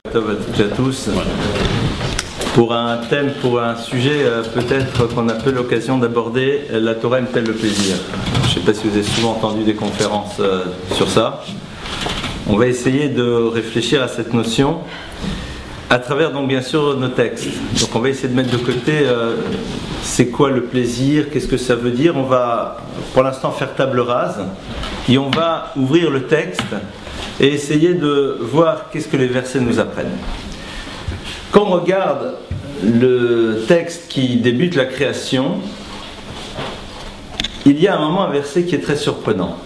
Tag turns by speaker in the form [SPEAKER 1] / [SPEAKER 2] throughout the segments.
[SPEAKER 1] À toutes et à tous. Pour un thème, pour un sujet peut-être qu'on a peu l'occasion d'aborder, la Torah aime-t-elle le plaisir? Je ne sais pas si vous avez souvent entendu des conférences sur ça. On va essayer de réfléchir à cette notion à travers donc bien sûr nos textes. Donc on va essayer de mettre de côté c'est quoi le plaisir, qu'est-ce que ça veut dire. On va pour l'instant faire table rase et on va ouvrir le texte et essayer de voir qu'est-ce que les versets nous apprennent. Quand on regarde le texte qui débute la création, il y a à un moment un verset qui est très surprenant.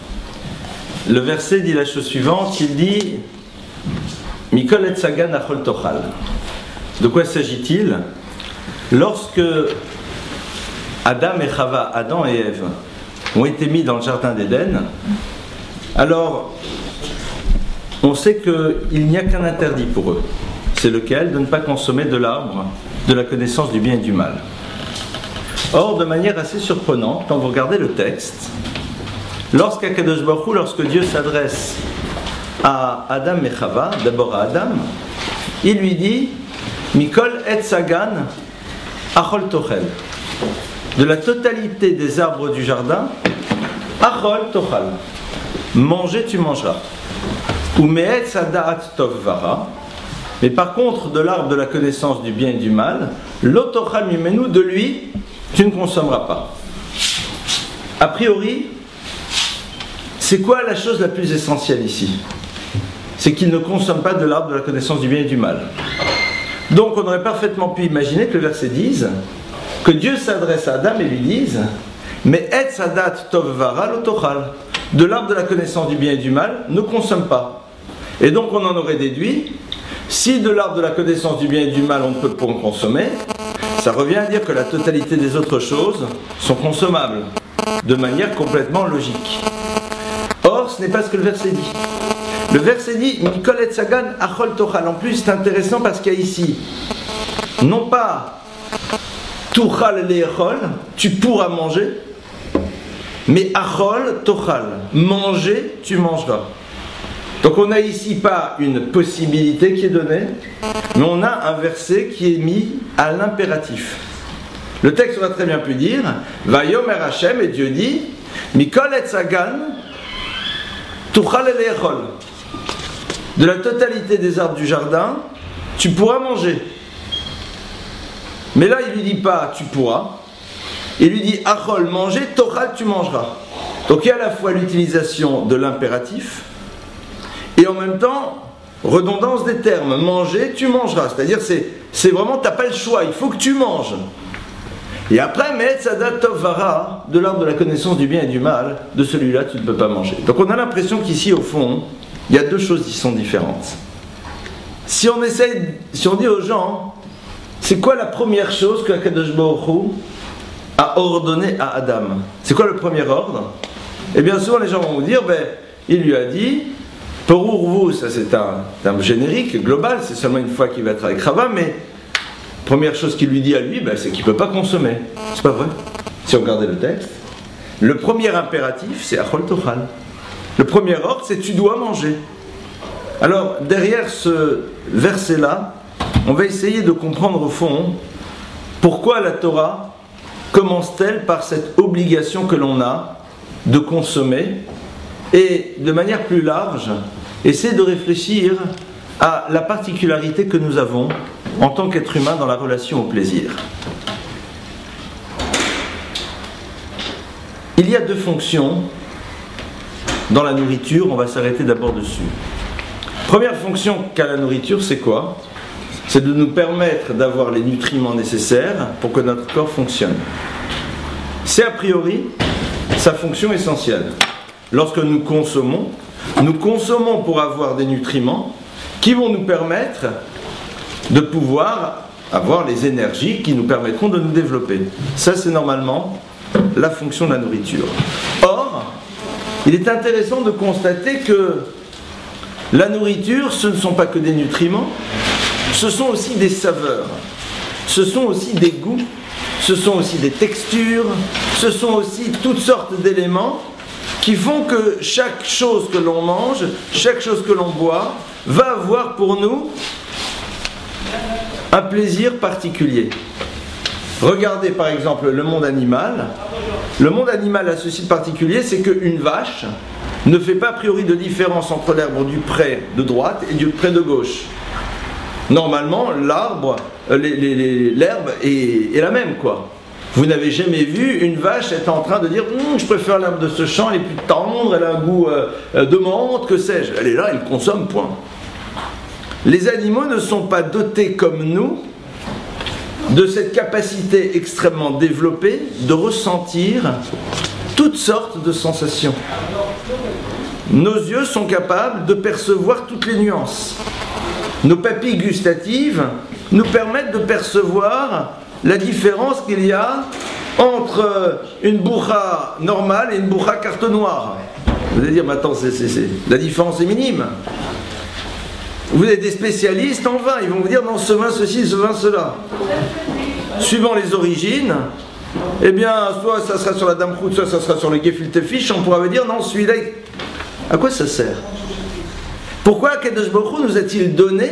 [SPEAKER 1] Le verset dit la chose suivante, il dit Mikol et Sagan achol tochal. De quoi s'agit-il? Lorsque Adam et Chava, Adam et Ève, ont été mis dans le jardin d'Éden, alors on sait qu'il n'y a qu'un interdit pour eux. C'est lequel? De ne pas consommer de l'arbre de la connaissance du bien et du mal. Or, de manière assez surprenante, quand vous regardez le texte, lorsqu'Akadosh Baruch Hu, lorsque Dieu s'adresse à Adam et Chava, d'abord à Adam, il lui dit Mikol et Sagan achol tochel. De la totalité des arbres du jardin, achol tochal. Manger, tu mangeras. Ou me'etz hadaat tov vara. Mais par contre, de l'arbre de la connaissance du bien et du mal, l'otochal mimenu, de lui, tu ne consommeras pas. A priori, c'est quoi la chose la plus essentielle ici? C'est qu'il ne consomme pas de l'arbre de la connaissance du bien et du mal. Donc on aurait parfaitement pu imaginer que le verset dise que Dieu s'adresse à Adam et lui dise mais etz hadat tov vara l'otochal. De l'arbre de la connaissance du bien et du mal, ne consomme pas. Et donc on en aurait déduit, si de l'arbre de la connaissance du bien et du mal on ne peut pas en consommer, ça revient à dire que la totalité des autres choses sont consommables, de manière complètement logique. Or, ce n'est pas ce que le verset dit. Le verset dit, Mikol et Sagan achol tochal. En plus, c'est intéressant parce qu'il y a ici, non pas tuchal le'echol, tu pourras manger, mais achol tochal, manger, tu mangeras. Donc on n'a ici pas une possibilité qui est donnée, mais on a un verset qui est mis à l'impératif. Le texte aurait très bien pu dire Vayomer Hashem, et Dieu dit Mikol et Sagan tuchal le'echol. De la totalité des arbres du jardin, tu pourras manger. Mais là, il ne lui dit pas tu pourras, il lui dit achol, manger, tochal, tu mangeras. Donc il y a à la fois l'utilisation de l'impératif et en même temps redondance des termes. Manger, tu mangeras. C'est-à-dire c'est vraiment, tu n'as pas le choix, il faut que tu manges. Et après, me'etz hadat tov vara, de l'arbre de la connaissance du bien et du mal, de celui-là tu ne peux pas manger. Donc on a l'impression qu'ici au fond, il y a deux choses qui sont différentes. Si on dit aux gens, c'est quoi la première chose que Akadosh Baruch Hu a ordonné à Adam? C'est quoi le premier ordre? Et bien souvent les gens vont vous dire, il lui a dit, pour vous, ça c'est un terme générique, global, c'est seulement une fois qu'il va être avec Chava, mais première chose qu'il lui dit à lui, c'est qu'il ne peut pas consommer. C'est pas vrai? Si on regardait le texte, le premier impératif, c'est achol tochal. Le premier ordre, c'est tu dois manger. Alors, derrière ce verset-là, on va essayer de comprendre au fond pourquoi la Torah commence-t-elle par cette obligation que l'on a de consommer et, de manière plus large, essayer de réfléchir à la particularité que nous avons en tant qu'être humain dans la relation au plaisir. Il y a deux fonctions dans la nourriture, on va s'arrêter d'abord dessus. Première fonction qu'a la nourriture, c'est quoi? C'est de nous permettre d'avoir les nutriments nécessaires pour que notre corps fonctionne. C'est a priori sa fonction essentielle. Lorsque nous consommons pour avoir des nutriments qui vont nous permettre de pouvoir avoir les énergies qui nous permettront de nous développer. Ça, c'est normalement la fonction de la nourriture. Or, il est intéressant de constater que la nourriture, ce ne sont pas que des nutriments, ce sont aussi des saveurs, ce sont aussi des goûts, ce sont aussi des textures, ce sont aussi toutes sortes d'éléments qui font que chaque chose que l'on mange, chaque chose que l'on boit, va avoir pour nous un plaisir particulier. Regardez par exemple le monde animal. Le monde animal a ceci de particulier, c'est qu'une vache ne fait pas a priori de différence entre l'herbe du pré de droite et du pré de gauche. Normalement, l'herbe est la même, quoi. Vous n'avez jamais vu une vache être en train de dire je préfère l'herbe de ce champ, elle est plus tendre, elle a un goût de menthe, que sais-je. Elle est là, elle consomme, point. Les animaux ne sont pas dotés comme nous de cette capacité extrêmement développée de ressentir toutes sortes de sensations. Nos yeux sont capables de percevoir toutes les nuances. Nos papilles gustatives nous permettent de percevoir la différence qu'il y a entre une bourra normale et une bourra carte noire. Vous allez dire, mais attends, la différence est minime. Vous avez des spécialistes en vin, ils vont vous dire, non, ce vin ceci, ce vin cela. Suivant les origines, eh bien, soit ça sera sur la Dame Route, soit ça sera sur le Gefilte Fish, on pourra vous dire, non, celui-là, à quoi ça sert? Pourquoi Akadosh Baruch Hu nous a-t-il donné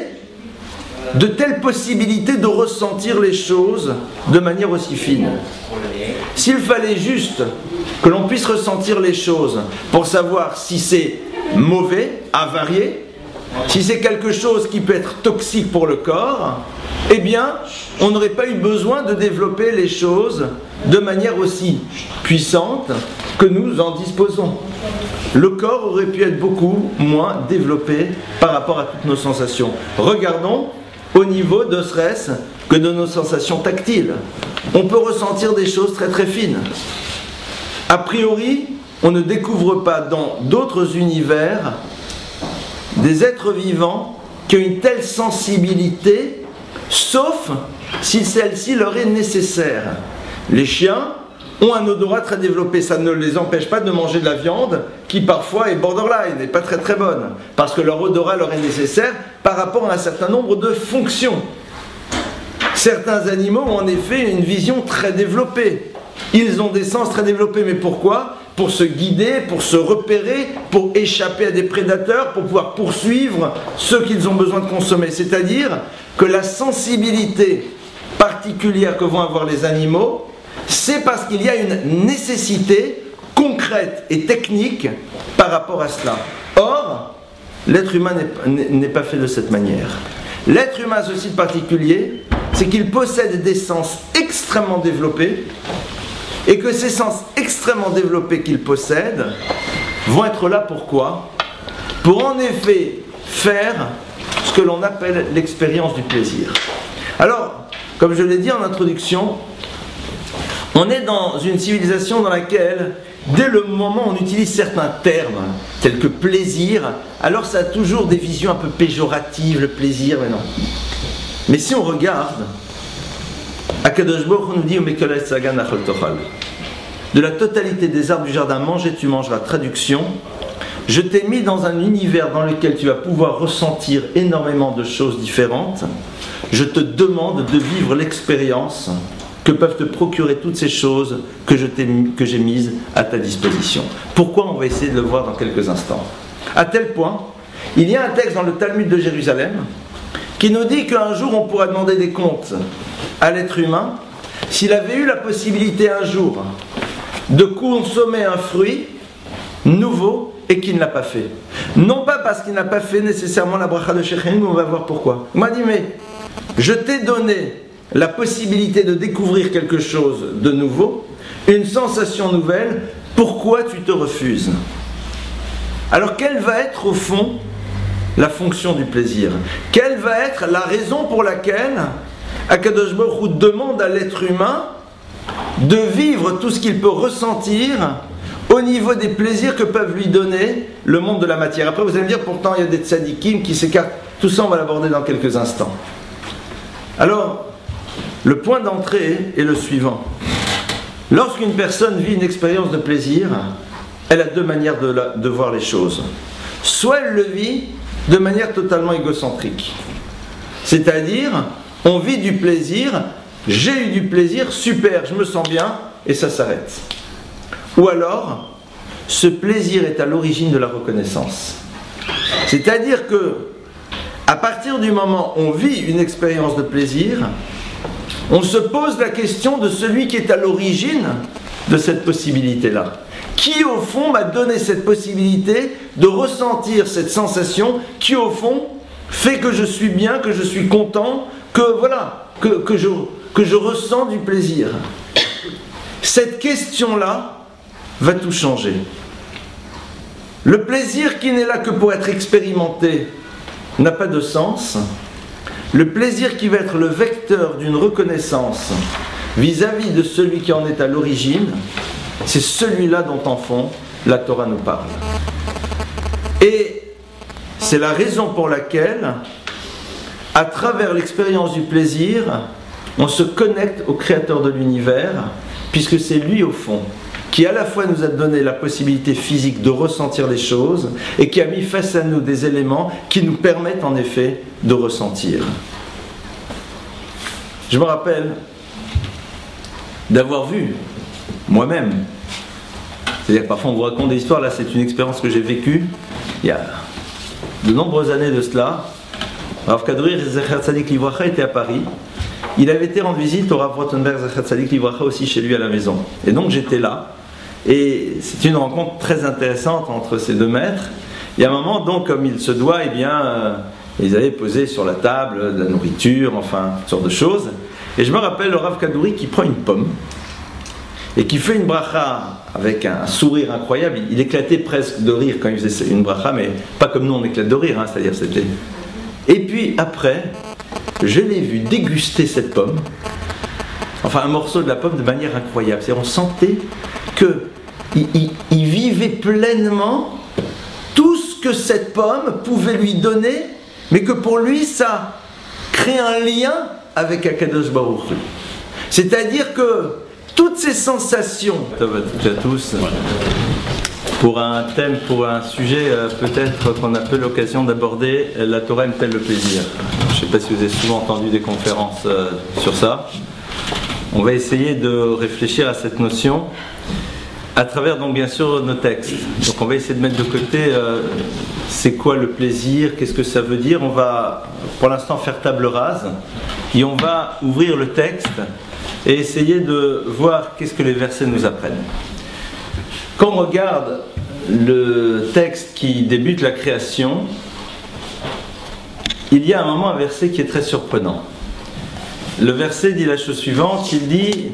[SPEAKER 1] de telles possibilités de ressentir les choses de manière aussi fine? S'il fallait juste que l'on puisse ressentir les choses pour savoir si c'est mauvais, avarié, si c'est quelque chose qui peut être toxique pour le corps, eh bien, on n'aurait pas eu besoin de développer les choses de manière aussi puissante que nous en disposons. Le corps aurait pu être beaucoup moins développé par rapport à toutes nos sensations. Regardons au niveau de stress que de nos sensations tactiles. On peut ressentir des choses très très fines. A priori, on ne découvre pas dans d'autres univers des êtres vivants qui ont une telle sensibilité, sauf si celle-ci leur est nécessaire. Les chiens ont un odorat très développé, ça ne les empêche pas de manger de la viande qui parfois est borderline, n'est pas très très bonne, parce que leur odorat leur est nécessaire par rapport à un certain nombre de fonctions. Certains animaux ont en effet une vision très développée, ils ont des sens très développés, mais pourquoi ? Pour se guider, pour se repérer, pour échapper à des prédateurs, pour pouvoir poursuivre ceux qu'ils ont besoin de consommer. C'est-à-dire que la sensibilité particulière que vont avoir les animaux, c'est parce qu'il y a une nécessité concrète et technique par rapport à cela. Or, l'être humain n'est pas fait de cette manière. L'être humain a ceci de particulier, c'est qu'il possède des sens extrêmement développés, et que ces sens extrêmement développés qu'il possède vont être là pour quoi? Pour en effet faire ce que l'on appelle l'expérience du plaisir. Alors, comme je l'ai dit en introduction, on est dans une civilisation dans laquelle, dès le moment où on utilise certains termes, tels que plaisir, alors ça a toujours des visions un peu péjoratives, le plaisir, mais non. Mais si on regarde, Akadosh Baruch Hu nous dit de la totalité des arbres du jardin, manger tu mangeras. Traduction, je t'ai mis dans un univers dans lequel tu vas pouvoir ressentir énormément de choses différentes. Je te demande de vivre l'expérience que peuvent te procurer toutes ces choses que j'ai mises à ta disposition. Pourquoi? On va essayer de le voir dans quelques instants. À tel point, il y a un texte dans le Talmud de Jérusalem qui nous dit qu'un jour on pourra demander des comptes à l'être humain s'il avait eu la possibilité un jour de consommer un fruit nouveau et qu'il ne l'a pas fait. Non pas parce qu'il n'a pas fait nécessairement la bracha de Shechem, mais on va voir pourquoi. Il m'a dit, mais je t'ai donné la possibilité de découvrir quelque chose de nouveau, une sensation nouvelle, pourquoi tu te refuses? Alors quelle va être au fond la fonction du plaisir? Quelle va être la raison pour laquelle Akadosh Baruch Hu demande à l'être humain de vivre tout ce qu'il peut ressentir au niveau des plaisirs que peuvent lui donner le monde de la matière? Après vous allez me dire, pourtant il y a des tzadikim qui s'écartent. Tout ça on va l'aborder dans quelques instants. Alors, le point d'entrée est le suivant. Lorsqu'une personne vit une expérience de plaisir, elle a deux manières de voir les choses. Soit elle le vit de manière totalement égocentrique. C'est-à-dire, on vit du plaisir, j'ai eu du plaisir, super, je me sens bien, et ça s'arrête. Ou alors, ce plaisir est à l'origine de la reconnaissance. C'est-à-dire que, À partir du moment où on vit une expérience de plaisir, on se pose la question de celui qui est à l'origine de cette possibilité-là. Qui au fond m'a donné cette possibilité de ressentir cette sensation qui au fond fait que je suis bien, que je suis content, que voilà, que je ressens du plaisir. Cette question-là va tout changer. Le plaisir qui n'est là que pour être expérimenté n'a pas de sens. Le plaisir qui va être le vecteur d'une reconnaissance vis-à-vis de celui qui en est à l'origine, c'est celui-là dont en fond la Torah nous parle. Et c'est la raison pour laquelle, à travers l'expérience du plaisir, on se connecte au Créateur de l'univers, puisque c'est lui au fond qui à la fois nous a donné la possibilité physique de ressentir les choses et qui a mis face à nous des éléments qui nous permettent en effet de ressentir. Je me rappelle d'avoir vu moi-même, c'est-à-dire que parfois on vous raconte des histoires, là c'est une expérience que j'ai vécue il y a de nombreuses années de cela. Rav Kadoury Zecher Tzadik Livracha était à Paris. Il avait été rendre visite au Rav Rothenberg Zecher Tzadik Livracha aussi chez lui à la maison. Et donc j'étais là. Et c'est une rencontre très intéressante entre ces deux maîtres. Et à un moment, donc, comme il se doit, eh bien, ils avaient posé sur la table de la nourriture, enfin, toutes sortes de choses. Et je me rappelle le Rav Kadoury qui prend une pomme et qui fait une bracha avec un sourire incroyable. Il éclatait presque de rire quand il faisait une bracha, mais pas comme nous on éclate de rire, hein, c'est-à-dire c'était... Et puis après, je l'ai vu déguster cette pomme, enfin un morceau de la pomme de manière incroyable. C'est-à-dire on sentait qu'il vivait pleinement tout ce que cette pomme pouvait lui donner, mais que pour lui ça crée un lien avec Akadosh Baruch Hu. C'est-à-dire que toutes ces sensations, à toutes et à tous, pour un thème, pour un sujet peut-être qu'on a peu l'occasion d'aborder, la Torah aime-t-elle le plaisir? Je ne sais pas si vous avez souvent entendu des conférences sur ça. On va essayer de réfléchir à cette notion à travers donc bien sûr nos textes. Donc on va essayer de mettre de côté c'est quoi le plaisir, qu'est-ce que ça veut dire. On va pour l'instant faire table rase et on va ouvrir le texte et essayer de voir qu'est-ce que les versets nous apprennent. Quand on regarde le texte qui débute la création, il y a à un moment un verset qui est très surprenant. Le verset dit la chose suivante, il dit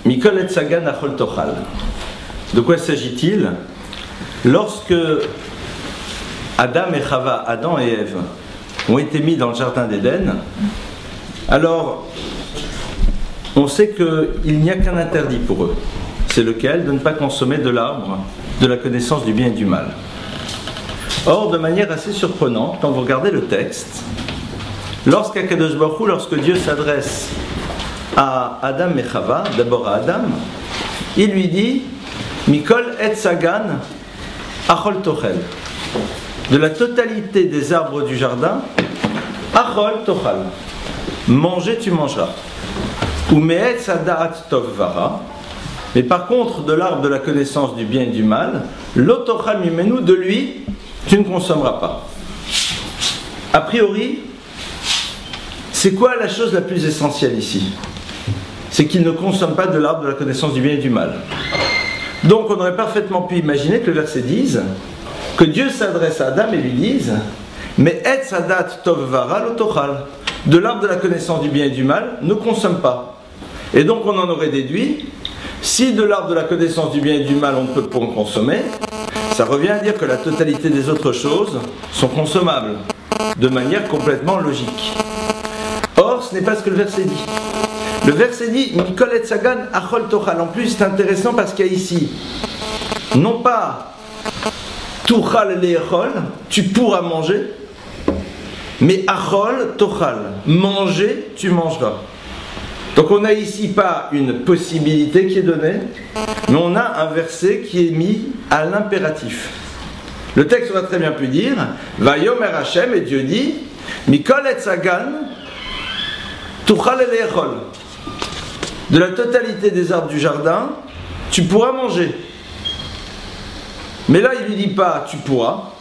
[SPEAKER 1] Mikol et Sagan achol tochal. De quoi s'agit-il? Lorsque Adam et Chava, Adam et Ève, ont été mis dans le jardin d'Éden, alors on sait qu'il n'y a qu'un interdit pour eux. C'est lequel? De ne pas consommer de l'arbre de la connaissance du bien et du mal. Or, de manière assez surprenante, quand vous regardez le texte, lorsqu'Akadosh Baruch Hu, lorsque Dieu s'adresse à Adam et Chava, d'abord à Adam, il lui dit Mikol et Sagan achol tochel. De la totalité des arbres du jardin, achol tochal. Manger, tu mangeras. Ou me'etz hadaat tov vara. Mais par contre, de l'arbre de la connaissance du bien et du mal, lo tochal mimenu, de lui, tu ne consommeras pas. A priori, c'est quoi la chose la plus essentielle ici? C'est qu'il ne consomme pas de l'arbre de la connaissance du bien et du mal. Donc on aurait parfaitement pu imaginer que le verset dise que Dieu s'adresse à Adam et lui dise mais etz hadat tov vara lo tochal, de l'arbre de la connaissance du bien et du mal ne consomme pas. Et donc on en aurait déduit, si de l'arbre de la connaissance du bien et du mal on ne peut pas en consommer, ça revient à dire que la totalité des autres choses sont consommables de manière complètement logique. Or ce n'est pas ce que le verset dit. Le verset dit Mikol et Sagan achol tochal. En plus c'est intéressant parce qu'il y a ici non pas tuchal le'echol, tu pourras manger, mais achol tochal, manger, tu mangeras. Donc on n'a ici pas une possibilité qui est donnée, mais on a un verset qui est mis à l'impératif. Le texte aurait très bien pu dire Vayomer Hashem, et Dieu dit Mikol et Sagan tuchal le'echol. De la totalité des arbres du jardin, tu pourras manger. Mais là, il ne lui dit pas tu pourras,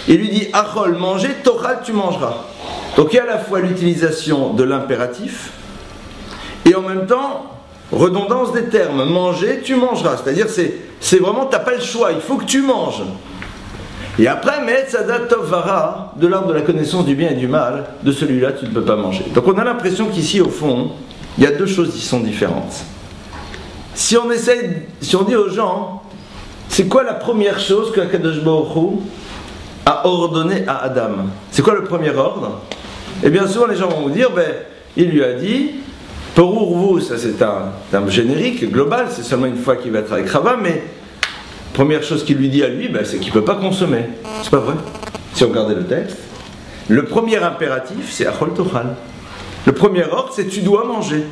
[SPEAKER 1] il lui dit Achol, manger, Tochal, tu mangeras. Donc il y a à la fois l'utilisation de l'impératif et en même temps redondance des termes. Manger, tu mangeras. C'est-à-dire c'est vraiment, tu n'as pas le choix, il faut que tu manges. Et après, Me'etzadat Tov Vara, de l'arbre de la connaissance du bien et du mal, de celui-là tu ne peux pas manger. Donc on a l'impression qu'ici au fond, il y a deux choses qui sont différentes. Si on dit aux gens, c'est quoi la première chose que Akadosh Baruch Hu a ordonné à Adam? C'est quoi le premier ordre? Et bien souvent les gens vont vous dire, il lui a dit, pour vous, ça c'est un terme générique, global, c'est seulement une fois qu'il va être avec Rava, mais première chose qu'il lui dit à lui, c'est qu'il ne peut pas consommer. C'est pas vrai. Si on regardait le texte, le premier impératif, c'est Achol Tochal. Le premier ordre, c'est tu dois manger.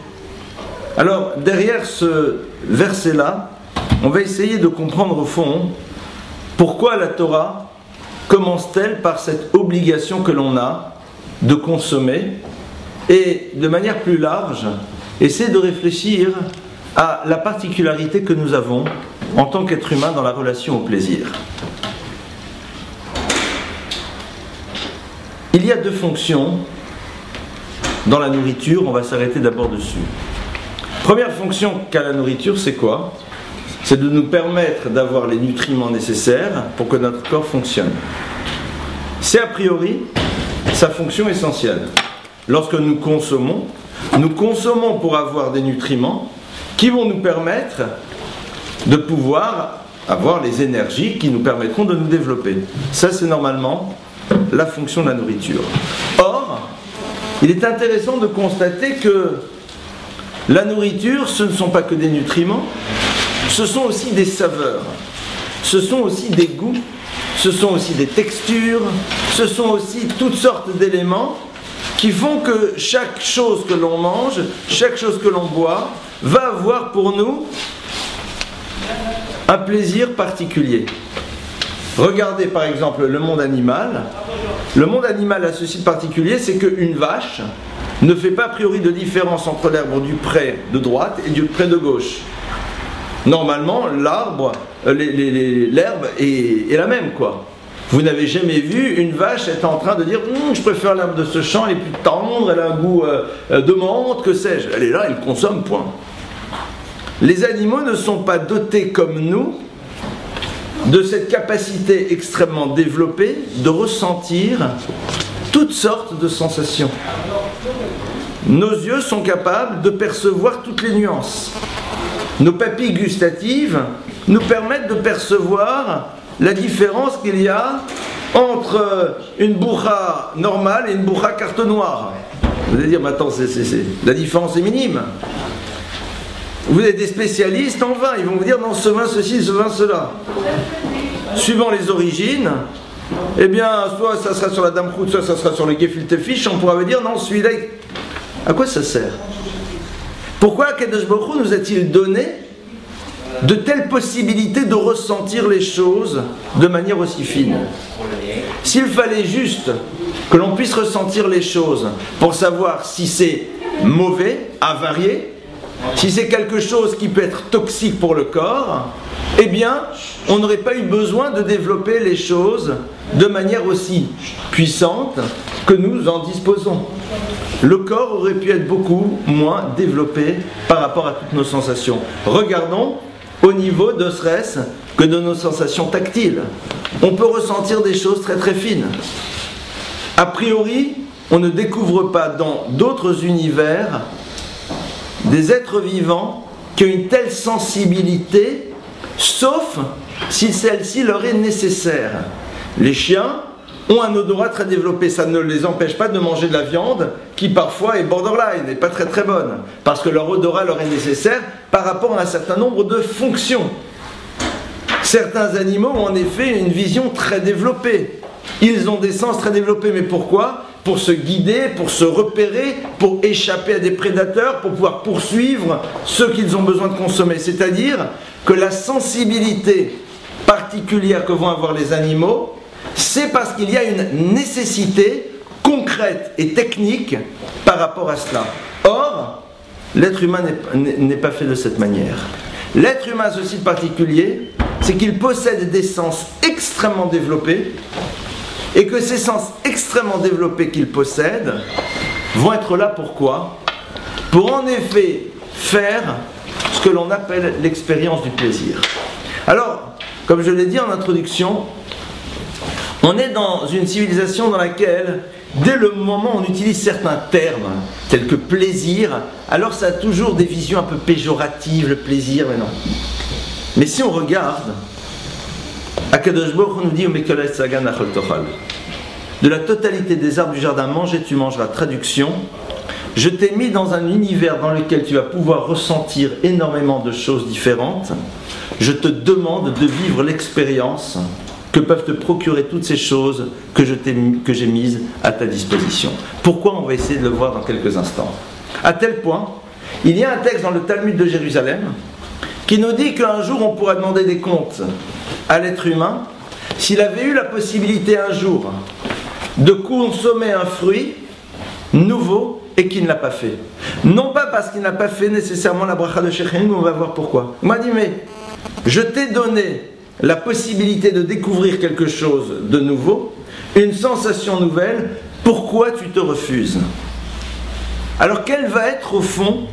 [SPEAKER 1] Alors, derrière ce verset-là, on va essayer de comprendre au fond pourquoi la Torah commence-t-elle par cette obligation que l'on a de consommer et, de manière plus large, essayer de réfléchir à la particularité que nous avons en tant qu'être humain dans la relation au plaisir. Il y a deux fonctions dans la nourriture, on va s'arrêter d'abord dessus. Première fonction qu'a la nourriture, c'est quoi? C'est de nous permettre d'avoir les nutriments nécessaires pour que notre corps fonctionne. C'est a priori sa fonction essentielle. Lorsque nous consommons pour avoir des nutriments qui vont nous permettre de pouvoir avoir les énergies qui nous permettront de nous développer. Ça, c'est normalement la fonction de la nourriture. Or, il est intéressant de constater que la nourriture, ce ne sont pas que des nutriments, ce sont aussi des saveurs, ce sont aussi des goûts, ce sont aussi des textures, ce sont aussi toutes sortes d'éléments qui font que chaque chose que l'on mange, chaque chose que l'on boit, va avoir pour nous un plaisir particulier. Regardez par exemple le monde animal. Le monde animal a ceci de particulier, c'est qu'une vache ne fait pas a priori de différence entre l'herbe du pré de droite et du pré de gauche. Normalement, l'herbe est la même, quoi. Vous n'avez jamais vu une vache être en train de dire je préfère l'herbe de ce champ, elle est plus tendre, elle a un goût de menthe, que sais-je. Elle est là, elle consomme, point. Les animaux ne sont pas dotés comme nous de cette capacité extrêmement développée de ressentir toutes sortes de sensations. Nos yeux sont capables de percevoir toutes les nuances. Nos papilles gustatives nous permettent de percevoir la différence qu'il y a entre une bourra normale et une bourra carte noire. Vous allez dire, mais attends, la différence est minime. Vous avez des spécialistes en vin, ils vont vous dire, non, ce vin ceci, ce vin cela. Suivant les origines, eh bien, soit ça sera sur la Dame Route, soit ça sera sur le Gefilte Fish, on pourra vous dire, non, celui-là, à quoi ça sert? Pourquoi Kadosh Baruch Hu nous a-t-il donné de telles possibilités de ressentir les choses de manière aussi fine? S'il fallait juste que l'on puisse ressentir les choses pour savoir si c'est mauvais, avarié, si c'est quelque chose qui peut être toxique pour le corps, eh bien, on n'aurait pas eu besoin de développer les choses de manière aussi puissante que nous en disposons. Le corps aurait pu être beaucoup moins développé par rapport à toutes nos sensations. Regardons au niveau de stress que de nos sensations tactiles. On peut ressentir des choses très très fines. A priori, on ne découvre pas dans d'autres univers des êtres vivants qui ont une telle sensibilité, sauf si celle-ci leur est nécessaire. Les chiens ont un odorat très développé, ça ne les empêche pas de manger de la viande qui parfois est borderline, n'est pas très très bonne, parce que leur odorat leur est nécessaire par rapport à un certain nombre de fonctions. Certains animaux ont en effet une vision très développée, ils ont des sens très développés, mais pourquoi ? Pour se guider, pour se repérer, pour échapper à des prédateurs, pour pouvoir poursuivre ceux qu'ils ont besoin de consommer. C'est-à-dire que la sensibilité particulière que vont avoir les animaux, c'est parce qu'il y a une nécessité concrète et technique par rapport à cela. Or, l'être humain n'est pas fait de cette manière. L'être humain, ceci de particulier, c'est qu'il possède des sens extrêmement développés et que ces sens extrêmement développés qu'il possède vont être là pourquoi? Pour en effet faire ce que l'on appelle l'expérience du plaisir. Alors, comme je l'ai dit en introduction, on est dans une civilisation dans laquelle, dès le moment où on utilise certains termes, tels que plaisir, alors ça a toujours des visions un peu péjoratives, le plaisir, mais non. Mais si on regarde, Akadosh Baruch Hu nous dit de la totalité des arbres du jardin, manger, tu mangeras. Traduction, je t'ai mis dans un univers dans lequel tu vas pouvoir ressentir énormément de choses différentes. Je te demande de vivre l'expérience que peuvent te procurer toutes ces choses que j'ai mises à ta disposition. Pourquoi? On va essayer de le voir dans quelques instants. À tel point, il y a un texte dans le Talmud de Jérusalem qui nous dit qu'un jour on pourra demander des comptes à l'être humain s'il avait eu la possibilité un jour de consommer un fruit nouveau et qu'il ne l'a pas fait. Non pas parce qu'il n'a pas fait nécessairement la bracha de Shechem, on va voir pourquoi. Il m'a dit, mais je t'ai donné la possibilité de découvrir quelque chose de nouveau, une sensation nouvelle, pourquoi tu te refuses? Alors quelle va être au fond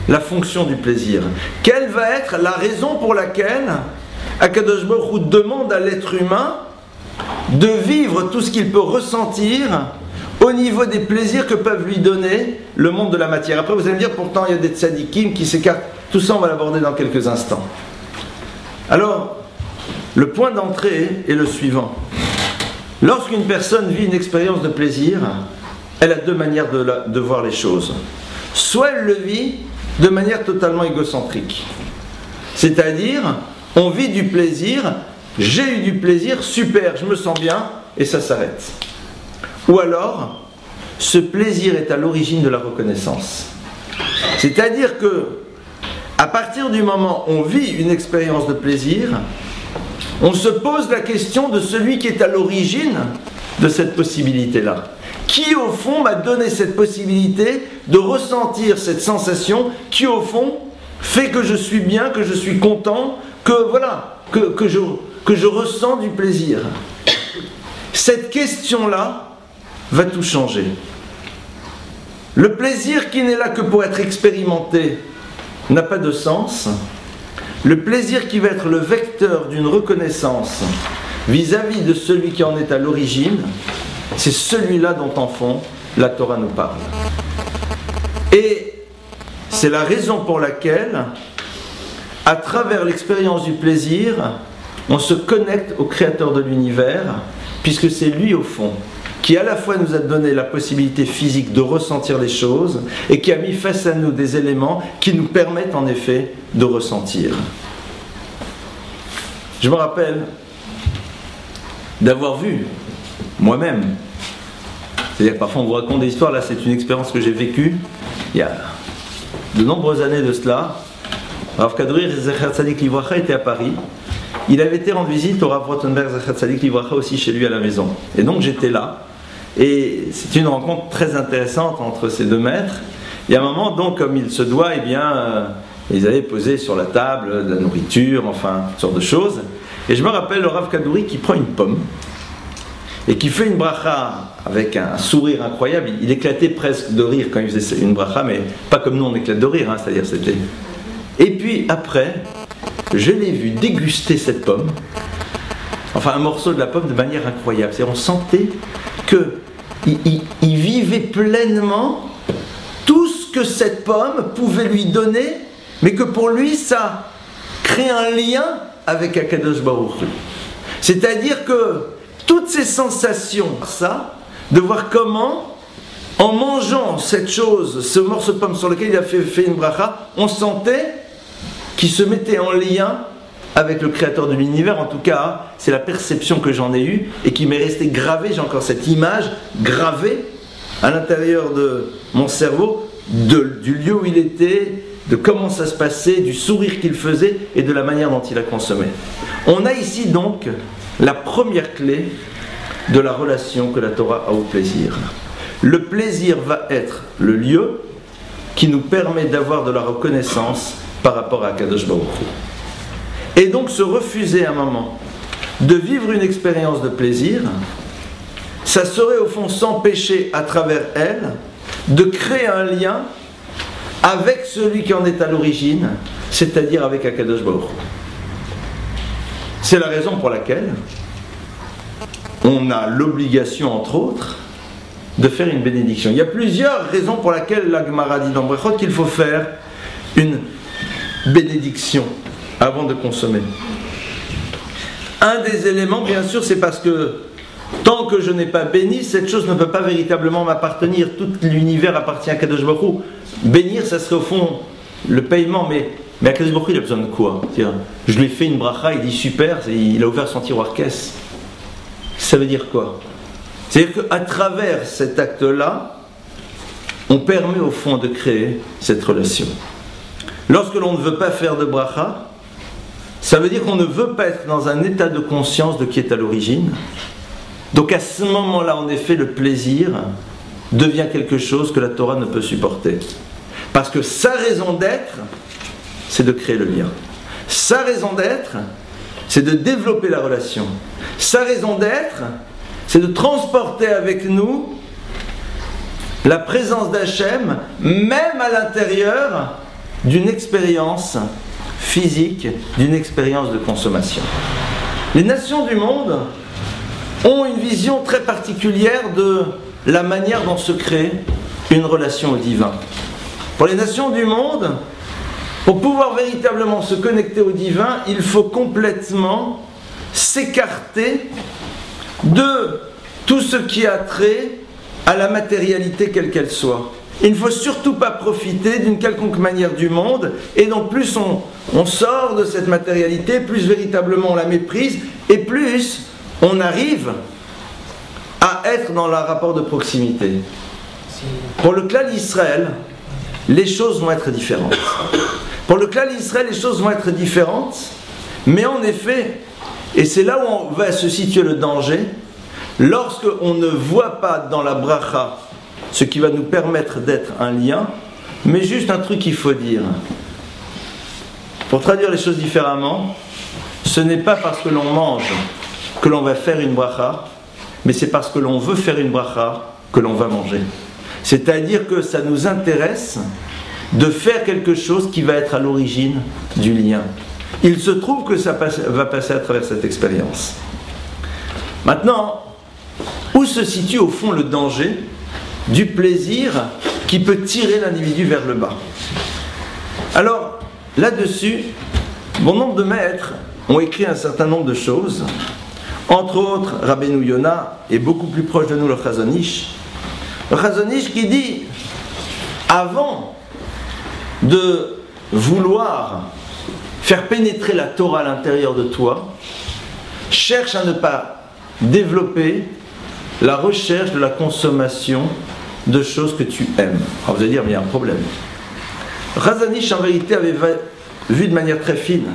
[SPEAKER 1] la fonction du plaisir? Quelle va être la raison pour laquelle Akadosh Baruch Hu demande à l'être humain de vivre tout ce qu'il peut ressentir au niveau des plaisirs que peuvent lui donner le monde de la matière? Après vous allez me dire, pourtant il y a des tzadikim qui s'écartent. Tout ça on va l'aborder dans quelques instants. Alors, le point d'entrée est le suivant. Lorsqu'une personne vit une expérience de plaisir, elle a deux manières de voir les choses. Soit elle le vit de manière totalement égocentrique. C'est-à-dire, on vit du plaisir, j'ai eu du plaisir, super, je me sens bien, et ça s'arrête. Ou alors, ce plaisir est à l'origine de la reconnaissance. C'est-à-dire que, à partir du moment où on vit une expérience de plaisir, on se pose la question de celui qui est à l'origine de cette possibilité-là. Qui, au fond, m'a donné cette possibilité de ressentir cette sensation qui, au fond, fait que je suis bien, que je suis content, que voilà, que je ressens du plaisir. Cette question-là va tout changer. Le plaisir qui n'est là que pour être expérimenté n'a pas de sens. Le plaisir qui va être le vecteur d'une reconnaissance vis-à-vis de celui qui en est à l'origine, c'est celui-là dont en fond la Torah nous parle. Et c'est la raison pour laquelle, à travers l'expérience du plaisir, on se connecte au Créateur de l'univers, puisque c'est lui au fond qui à la fois nous a donné la possibilité physique de ressentir les choses et qui a mis face à nous des éléments qui nous permettent en effet de ressentir. Je me rappelle d'avoir vu moi-même, c'est-à-dire que parfois on vous raconte des histoires, là c'est une expérience que j'ai vécue il y a de nombreuses années de cela. Rav Kadourir Zecher Tzadik Livracha était à Paris. Il avait été rendre visite au Rav Rothenberg Zecher Tzadik Livracha aussi chez lui à la maison. Et donc j'étais là. Et c'est une rencontre très intéressante entre ces deux maîtres. Et à un moment, donc, comme il se doit, eh bien, ils avaient posé sur la table de la nourriture, enfin, toutes sortes de choses. Et je me rappelle le Rav Kadouri qui prend une pomme et qui fait une bracha avec un sourire incroyable. Il éclatait presque de rire quand il faisait une bracha, mais pas comme nous on éclate de rire, hein, c'est-à-dire c'était... Et puis après, je l'ai vu déguster cette pomme, enfin un morceau de la pomme de manière incroyable. C'est-à-dire on sentait qu'il vivait pleinement tout ce que cette pomme pouvait lui donner, mais que pour lui ça crée un lien avec Akadosh Baruch Hu. C'est-à-dire que toutes ces sensations, ça, de voir comment, en mangeant cette chose, ce morceau de pomme sur lequel il a fait une bracha, on sentait qu'il se mettait en lien avec le Créateur de l'univers. En tout cas, c'est la perception que j'en ai eue et qui m'est restée gravée. J'ai encore cette image gravée à l'intérieur de mon cerveau, du lieu où il était, de comment ça se passait, du sourire qu'il faisait et de la manière dont il a consommé. On a ici donc la première clé de la relation que la Torah a au plaisir. Le plaisir va être le lieu qui nous permet d'avoir de la reconnaissance par rapport à Kadosh Baruch Hu. Et donc se refuser à un moment de vivre une expérience de plaisir, ça serait au fond s'empêcher à travers elle de créer un lien avec celui qui en est à l'origine, c'est-à-dire avec Akadosh Baruch Hu. C'est la raison pour laquelle on a l'obligation, entre autres, de faire une bénédiction. Il y a plusieurs raisons pour lesquelles la Gemara dit dans Brachot qu'il faut faire une bénédiction avant de consommer. Un des éléments, bien sûr, c'est parce que tant que je n'ai pas béni, cette chose ne peut pas véritablement m'appartenir. Tout l'univers appartient à Kadosh Baruch Hu. Bénir, ça serait au fond le paiement, mais Kadosh Baruch Hu, il a besoin de quoi? Je lui ai fait une bracha, il dit super, il a ouvert son tiroir caisse. Ça veut dire quoi? C'est-à-dire qu'à travers cet acte-là, on permet au fond de créer cette relation. Lorsque l'on ne veut pas faire de bracha, ça veut dire qu'on ne veut pas être dans un état de conscience de qui est à l'origine. Donc à ce moment-là, en effet, le plaisir devient quelque chose que la Torah ne peut supporter. Parce que sa raison d'être, c'est de créer le lien. Sa raison d'être, c'est de développer la relation. Sa raison d'être, c'est de transporter avec nous la présence d'Hachem, même à l'intérieur d'une expérience physique, d'une expérience de consommation. Les nations du monde ont une vision très particulière de la manière dont se crée une relation au divin. Pour les nations du monde, pour pouvoir véritablement se connecter au divin, il faut complètement s'écarter de tout ce qui a trait à la matérialité quelle qu'elle soit. Il ne faut surtout pas profiter d'une quelconque manière du monde, et donc plus on sort de cette matérialité, plus véritablement on la méprise, et plus on arrive à être dans le rapport de proximité. Pour le clan d'Israël, les choses vont être différentes. Pour le clan d'Israël, les choses vont être différentes, mais en effet, et c'est là où va se situer le danger, lorsque on ne voit pas dans la bracha ce qui va nous permettre d'être un lien, mais juste un truc qu'il faut dire. Pour traduire les choses différemment, ce n'est pas parce que l'on mange que l'on va faire une bracha, mais c'est parce que l'on veut faire une bracha que l'on va manger. C'est-à-dire que ça nous intéresse de faire quelque chose qui va être à l'origine du lien. Il se trouve que ça va passer à travers cette expérience. Maintenant, où se situe au fond le danger du plaisir qui peut tirer l'individu vers le bas? Alors, là-dessus, bon nombre de maîtres ont écrit un certain nombre de choses. Entre autres, Rabbeinu Yonah est beaucoup plus proche de nous, le Chazon Ish. Le Chazon Ish qui dit, avant de vouloir faire pénétrer la Torah à l'intérieur de toi, cherche à ne pas développer la recherche de la consommation de choses que tu aimes. Alors vous allez dire, mais il y a un problème. Chazon Ish, en vérité, avait vu de manière très fine,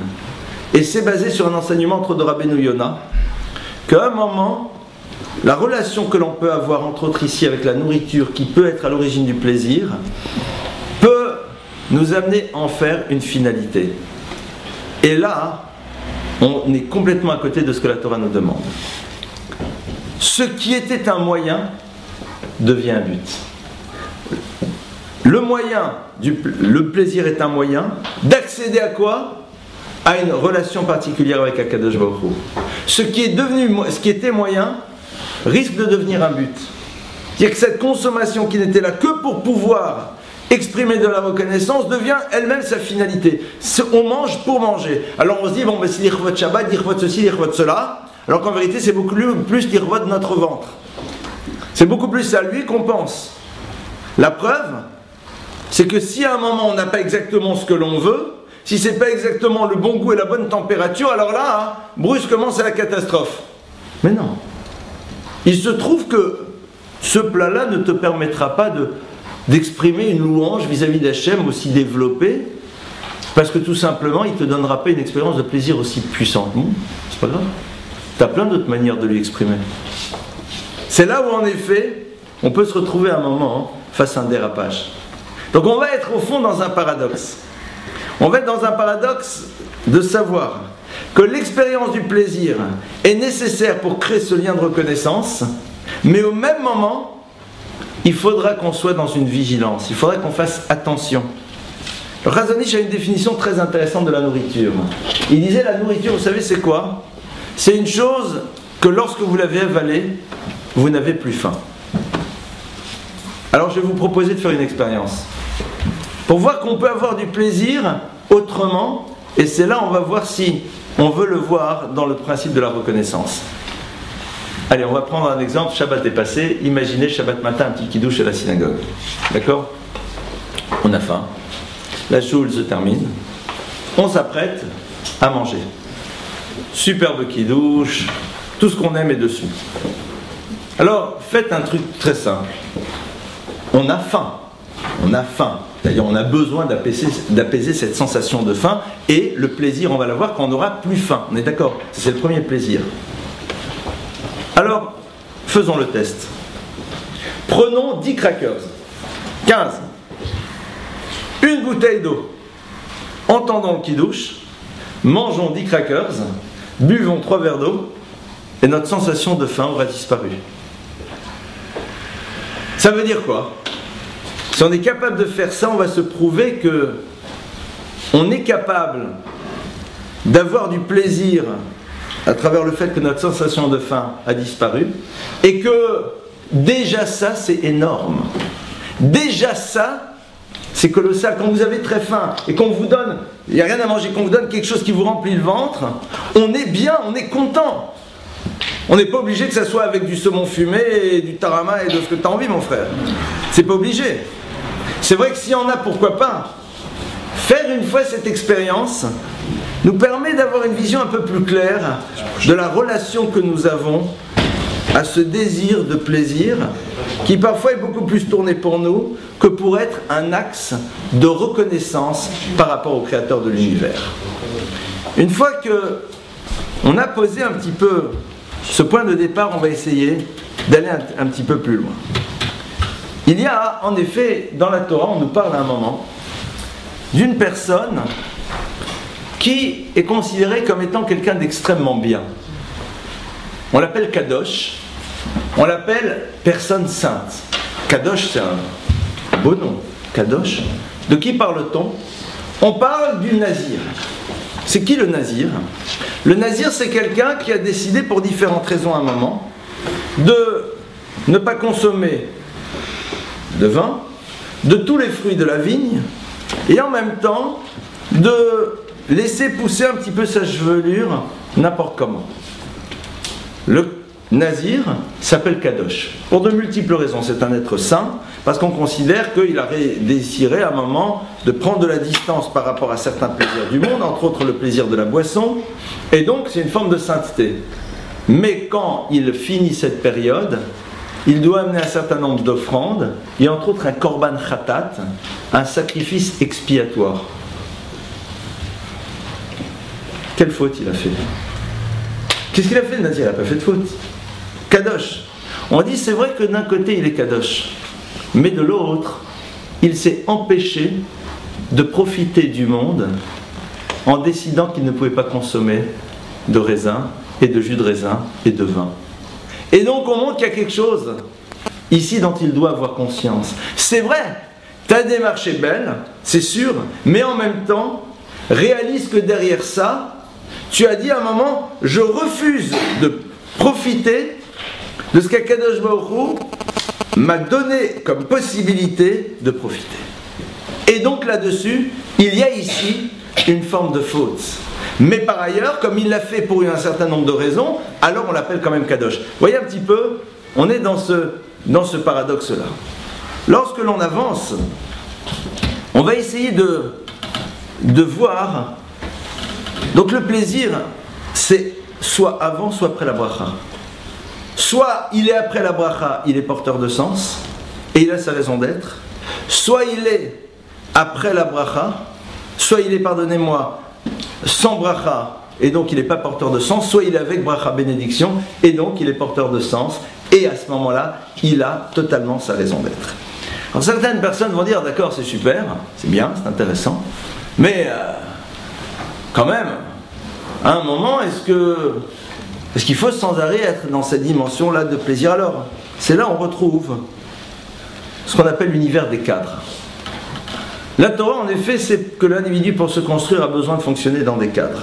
[SPEAKER 1] et c'est basé sur un enseignement entre de Rabbeinu Yonah, qu'à un moment, la relation que l'on peut avoir, entre autres ici, avec la nourriture, qui peut être à l'origine du plaisir, peut nous amener à en faire une finalité. Et là, on est complètement à côté de ce que la Torah nous demande. Ce qui était un moyen devient un but. Le plaisir est un moyen d'accéder à quoi? À une relation particulière avec Akadosh Baruch Hu. Ce qui était moyen risque de devenir un but. C'est-à-dire que cette consommation qui n'était là que pour pouvoir exprimer de la reconnaissance devient elle-même sa finalité. On mange pour manger. Alors on se dit, bon, ben, c'est l'irvot Shabbat, l'irvot ceci, l'irvot cela, alors qu'en vérité c'est beaucoup plus l'irvot de notre ventre. C'est beaucoup plus à lui qu'on pense. La preuve, c'est que si à un moment on n'a pas exactement ce que l'on veut, si c'est pas exactement le bon goût et la bonne température, alors là, brusquement c'est la catastrophe. Mais non. Il se trouve que ce plat-là ne te permettra pas d'exprimer une louange vis-à-vis d'Hachem aussi développée, parce que tout simplement, il ne te donnera pas une expérience de plaisir aussi puissante. C'est pas grave. Tu as plein d'autres manières de lui exprimer. C'est là où, en effet, on peut se retrouver à un moment face à un dérapage. Donc on va être au fond dans un paradoxe. On va être dans un paradoxe de savoir que l'expérience du plaisir est nécessaire pour créer ce lien de reconnaissance, Mais au même moment, il faudra qu'on soit dans une vigilance, il faudra qu'on fasse attention. Le Chazon Ish a une définition très intéressante de la nourriture. Il disait la nourriture, vous savez c'est quoi? C'est une chose que lorsque vous l'avez avalée, vous n'avez plus faim. Alors je vais vous proposer de faire une expérience. Pour voir qu'on peut avoir du plaisir autrement, et c'est là on va voir si on veut le voir dans le principe de la reconnaissance. Allez, on va prendre un exemple, Shabbat est passé, imaginez Shabbat matin un petit kidouche à la synagogue. D'accord? On a faim, la choule se termine, on s'apprête à manger. Superbe kidouche, tout ce qu'on aime est dessus. Alors, faites un truc très simple. On a faim, c'est-à-dire on a besoin d'apaiser cette sensation de faim, et le plaisir, on va l'avoir quand on n'aura plus faim. On est d'accord? C'est le premier plaisir. Alors, faisons le test. Prenons 10 crackers, 15, une bouteille d'eau, entendons le kidouche, mangeons 10 crackers, buvons 3 verres d'eau, et notre sensation de faim aura disparu. Ça veut dire quoi? Si on est capable de faire ça, on va se prouver que on est capable d'avoir du plaisir à travers le fait que notre sensation de faim a disparu, et que déjà ça c'est énorme. Déjà ça c'est colossal. Quand vous avez très faim et qu'on vous donne, il n'y a rien à manger, qu'on vous donne quelque chose qui vous remplit le ventre, on est bien, on est content. On n'est pas obligé que ça soit avec du saumon fumé et du tarama et de ce que tu as envie, mon frère. C'est pas obligé. C'est vrai que s'il y en a, pourquoi pas. Faire une fois cette expérience nous permet d'avoir une vision un peu plus claire de la relation que nous avons à ce désir de plaisir qui parfois est beaucoup plus tourné pour nous que pour être un axe de reconnaissance par rapport au créateur de l'univers. Une fois que on a posé un petit peu ce point de départ, on va essayer d'aller un petit peu plus loin. Il y a en effet dans la Torah, on nous parle à un moment d'une personne qui est considéré comme étant quelqu'un d'extrêmement bien. On l'appelle Kadosh, on l'appelle personne sainte. Kadosh, c'est un beau nom. Kadosh. De qui parle-t-on? On parle du Nazir. C'est qui le Nazir? Le Nazir, c'est quelqu'un qui a décidé, pour différentes raisons à un moment, de ne pas consommer de vin, de tous les fruits de la vigne, et en même temps de laisser pousser un petit peu sa chevelure n'importe comment. Le Nazir s'appelle Kadosh. Pour de multiples raisons. C'est un être saint, parce qu'on considère qu'il a désiré à un moment de prendre de la distance par rapport à certains plaisirs du monde, entre autres le plaisir de la boisson, et donc c'est une forme de sainteté. Mais quand il finit cette période, il doit amener un certain nombre d'offrandes, et entre autres un korban khatat, un sacrifice expiatoire. Quelle faute il a fait? Qu'est-ce qu'il a fait, le Nazir? Il n'a pas fait de faute. Kadosh. On dit, c'est vrai que d'un côté il est Kadosh, mais de l'autre, il s'est empêché de profiter du monde en décidant qu'il ne pouvait pas consommer de raisin et de jus de raisin et de vin. Et donc on montre qu'il y a quelque chose ici dont il doit avoir conscience. C'est vrai, ta démarche est belle, c'est sûr, mais en même temps, réalise que derrière ça, tu as dit à un moment, je refuse de profiter de ce qu'Akadosh Baruch Hu m'a donné comme possibilité de profiter. Et donc là-dessus, il y a ici une forme de faute. Mais par ailleurs, comme il l'a fait pour un certain nombre de raisons, alors on l'appelle quand même Kadosh. Vous voyez un petit peu, on est dans ce paradoxe-là. Lorsque l'on avance, on va essayer de voir. Donc le plaisir, c'est soit avant, soit après la bracha. Soit il est après la bracha, il est porteur de sens, et il a sa raison d'être. Soit il est après la bracha, soit il est, pardonnez-moi, sans bracha, et donc il n'est pas porteur de sens, soit il est avec bracha bénédiction, et donc il est porteur de sens, et à ce moment-là, il a totalement sa raison d'être. Alors certaines personnes vont dire, d'accord, c'est super, c'est bien, c'est intéressant, mais quand même, à un moment, est-ce qu'il faut sans arrêt être dans cette dimension-là de plaisir? Alors, c'est là où on retrouve ce qu'on appelle l'univers des cadres. La Torah, en effet, c'est que l'individu, pour se construire, a besoin de fonctionner dans des cadres.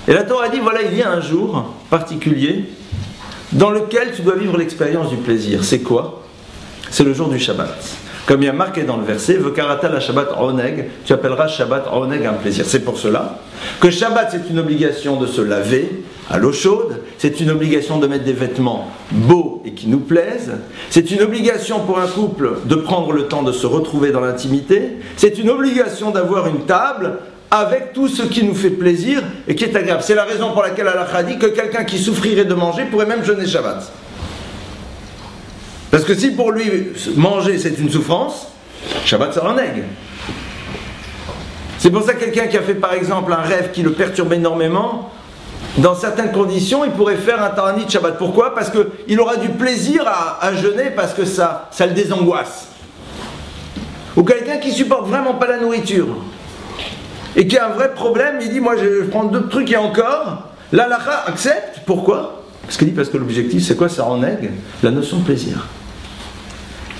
[SPEAKER 1] Et la Torah dit, voilà, il y a un jour particulier dans lequel tu dois vivre l'expérience du plaisir. C'est quoi? C'est le jour du Shabbat. Comme il y a marqué dans le verset, Vekarata la Shabbat Oneg, tu appelleras Shabbat Oneg un plaisir. C'est pour cela que Shabbat, c'est une obligation de se laver à l'eau chaude, c'est une obligation de mettre des vêtements beaux et qui nous plaisent, c'est une obligation pour un couple de prendre le temps de se retrouver dans l'intimité, c'est une obligation d'avoir une table avec tout ce qui nous fait plaisir et qui est agréable. C'est la raison pour laquelle Allah dit que quelqu'un qui souffrirait de manger pourrait même jeûner Shabbat. Parce que si pour lui manger c'est une souffrance, Shabbat c'est un aigle. C'est pour ça que quelqu'un qui a fait par exemple un rêve qui le perturbe énormément, dans certaines conditions il pourrait faire un Ta'anit Shabbat. Pourquoi? Parce qu'il aura du plaisir à jeûner parce que ça le désangoisse. Ou quelqu'un qui supporte vraiment pas la nourriture et qui a un vrai problème, il dit moi je prends d'autres trucs et encore, l'Alacha accepte. Pourquoi? Parce que l'objectif c'est quoi? Ça renègue la notion de plaisir.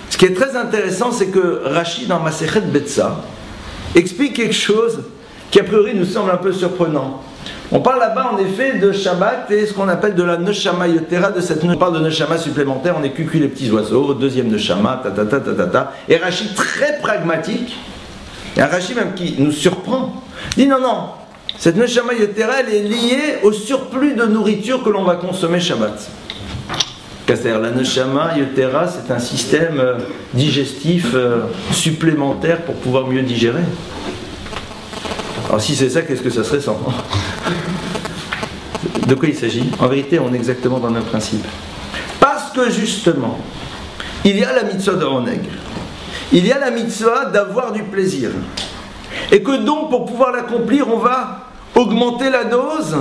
[SPEAKER 1] Ce qui est très intéressant, c'est que Rashi dans Masechet Betsa explique quelque chose qui a priori nous semble un peu surprenant. On parle là-bas en effet de Shabbat et ce qu'on appelle de la Neshama Yotera, on parle de Neshama supplémentaire, on est cucu les petits oiseaux, deuxième Neshama, et Rashi très pragmatique, et un Rashi même qui nous surprend, dit non, cette Neshama Yotera elle est liée au surplus de nourriture que l'on va consommer Shabbat. C'est-à-dire la Neshama Yotera, c'est un système digestif supplémentaire pour pouvoir mieux digérer. Alors si c'est ça, qu'est-ce que ça serait sans? De quoi il s'agit? En vérité, on est exactement dans le même principe. Parce que justement, il y a la mitzvah de Oneg. Il y a la mitzvah d'avoir du plaisir. Et que donc, pour pouvoir l'accomplir, on va augmenter la dose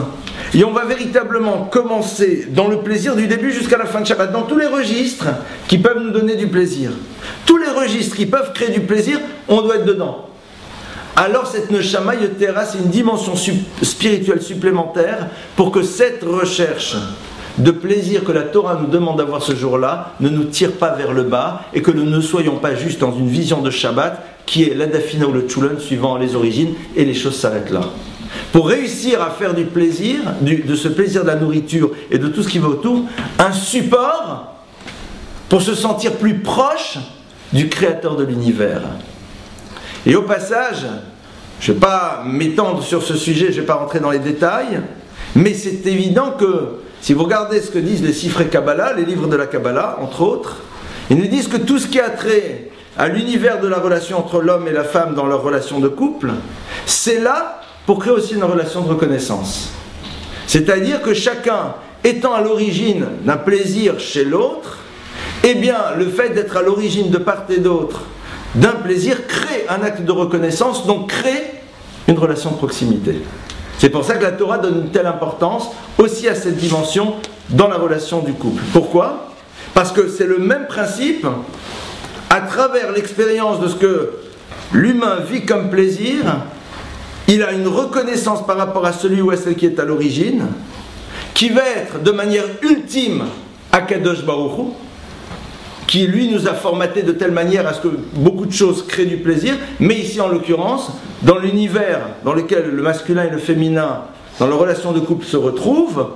[SPEAKER 1] et on va véritablement commencer dans le plaisir du début jusqu'à la fin de Shabbat. Dans tous les registres qui peuvent nous donner du plaisir. Tous les registres qui peuvent créer du plaisir, on doit être dedans. Alors cette Neshama Yotera, c'est une dimension spirituelle supplémentaire pour que cette recherche de plaisir que la Torah nous demande d'avoir ce jour-là ne nous tire pas vers le bas et que nous ne soyons pas juste dans une vision de Shabbat qui est l'Adafina ou le Tchoulen suivant les origines et les choses s'arrêtent là. Pour réussir à faire du plaisir, de ce plaisir de la nourriture et de tout ce qui va autour, un support pour se sentir plus proche du Créateur de l'univers. Et au passage, je ne vais pas m'étendre sur ce sujet, je ne vais pas rentrer dans les détails, mais c'est évident que si vous regardez ce que disent les Sifrei Kabbalah, les livres de la Kabbalah, entre autres, ils nous disent que tout ce qui a trait à l'univers de la relation entre l'homme et la femme dans leur relation de couple, c'est là pour créer aussi une relation de reconnaissance. C'est-à-dire que chacun étant à l'origine d'un plaisir chez l'autre, eh bien le fait d'être à l'origine de part et d'autre d'un plaisir crée un acte de reconnaissance, donc crée une relation de proximité. C'est pour ça que la Torah donne une telle importance aussi à cette dimension dans la relation du couple. Pourquoi? Parce que c'est le même principe à travers l'expérience de ce que l'humain vit comme plaisir, il a une reconnaissance par rapport à celui ou à celle qui est à l'origine, qui va être de manière ultime Akadosh Baruch Hu, qui lui nous a formaté de telle manière à ce que beaucoup de choses créent du plaisir, mais ici en l'occurrence, dans l'univers dans lequel le masculin et le féminin, dans leur relation de couple se retrouvent,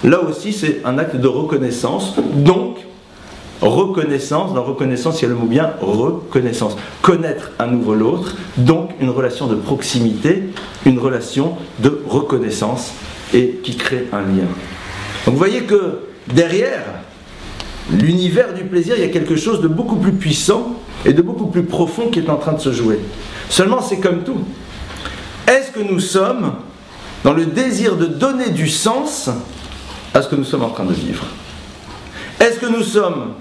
[SPEAKER 1] là aussi c'est un acte de reconnaissance, donc reconnaissance, dans reconnaissance il y a le mot bien reconnaissance, connaître à nouveau l'autre, donc une relation de proximité, une relation de reconnaissance et qui crée un lien. Donc vous voyez que derrière l'univers du plaisir, il y a quelque chose de beaucoup plus puissant et de beaucoup plus profond qui est en train de se jouer. Seulement, c'est comme tout. Est-ce que nous sommes dans le désir de donner du sens à ce que nous sommes en train de vivre? Est-ce que nous sommes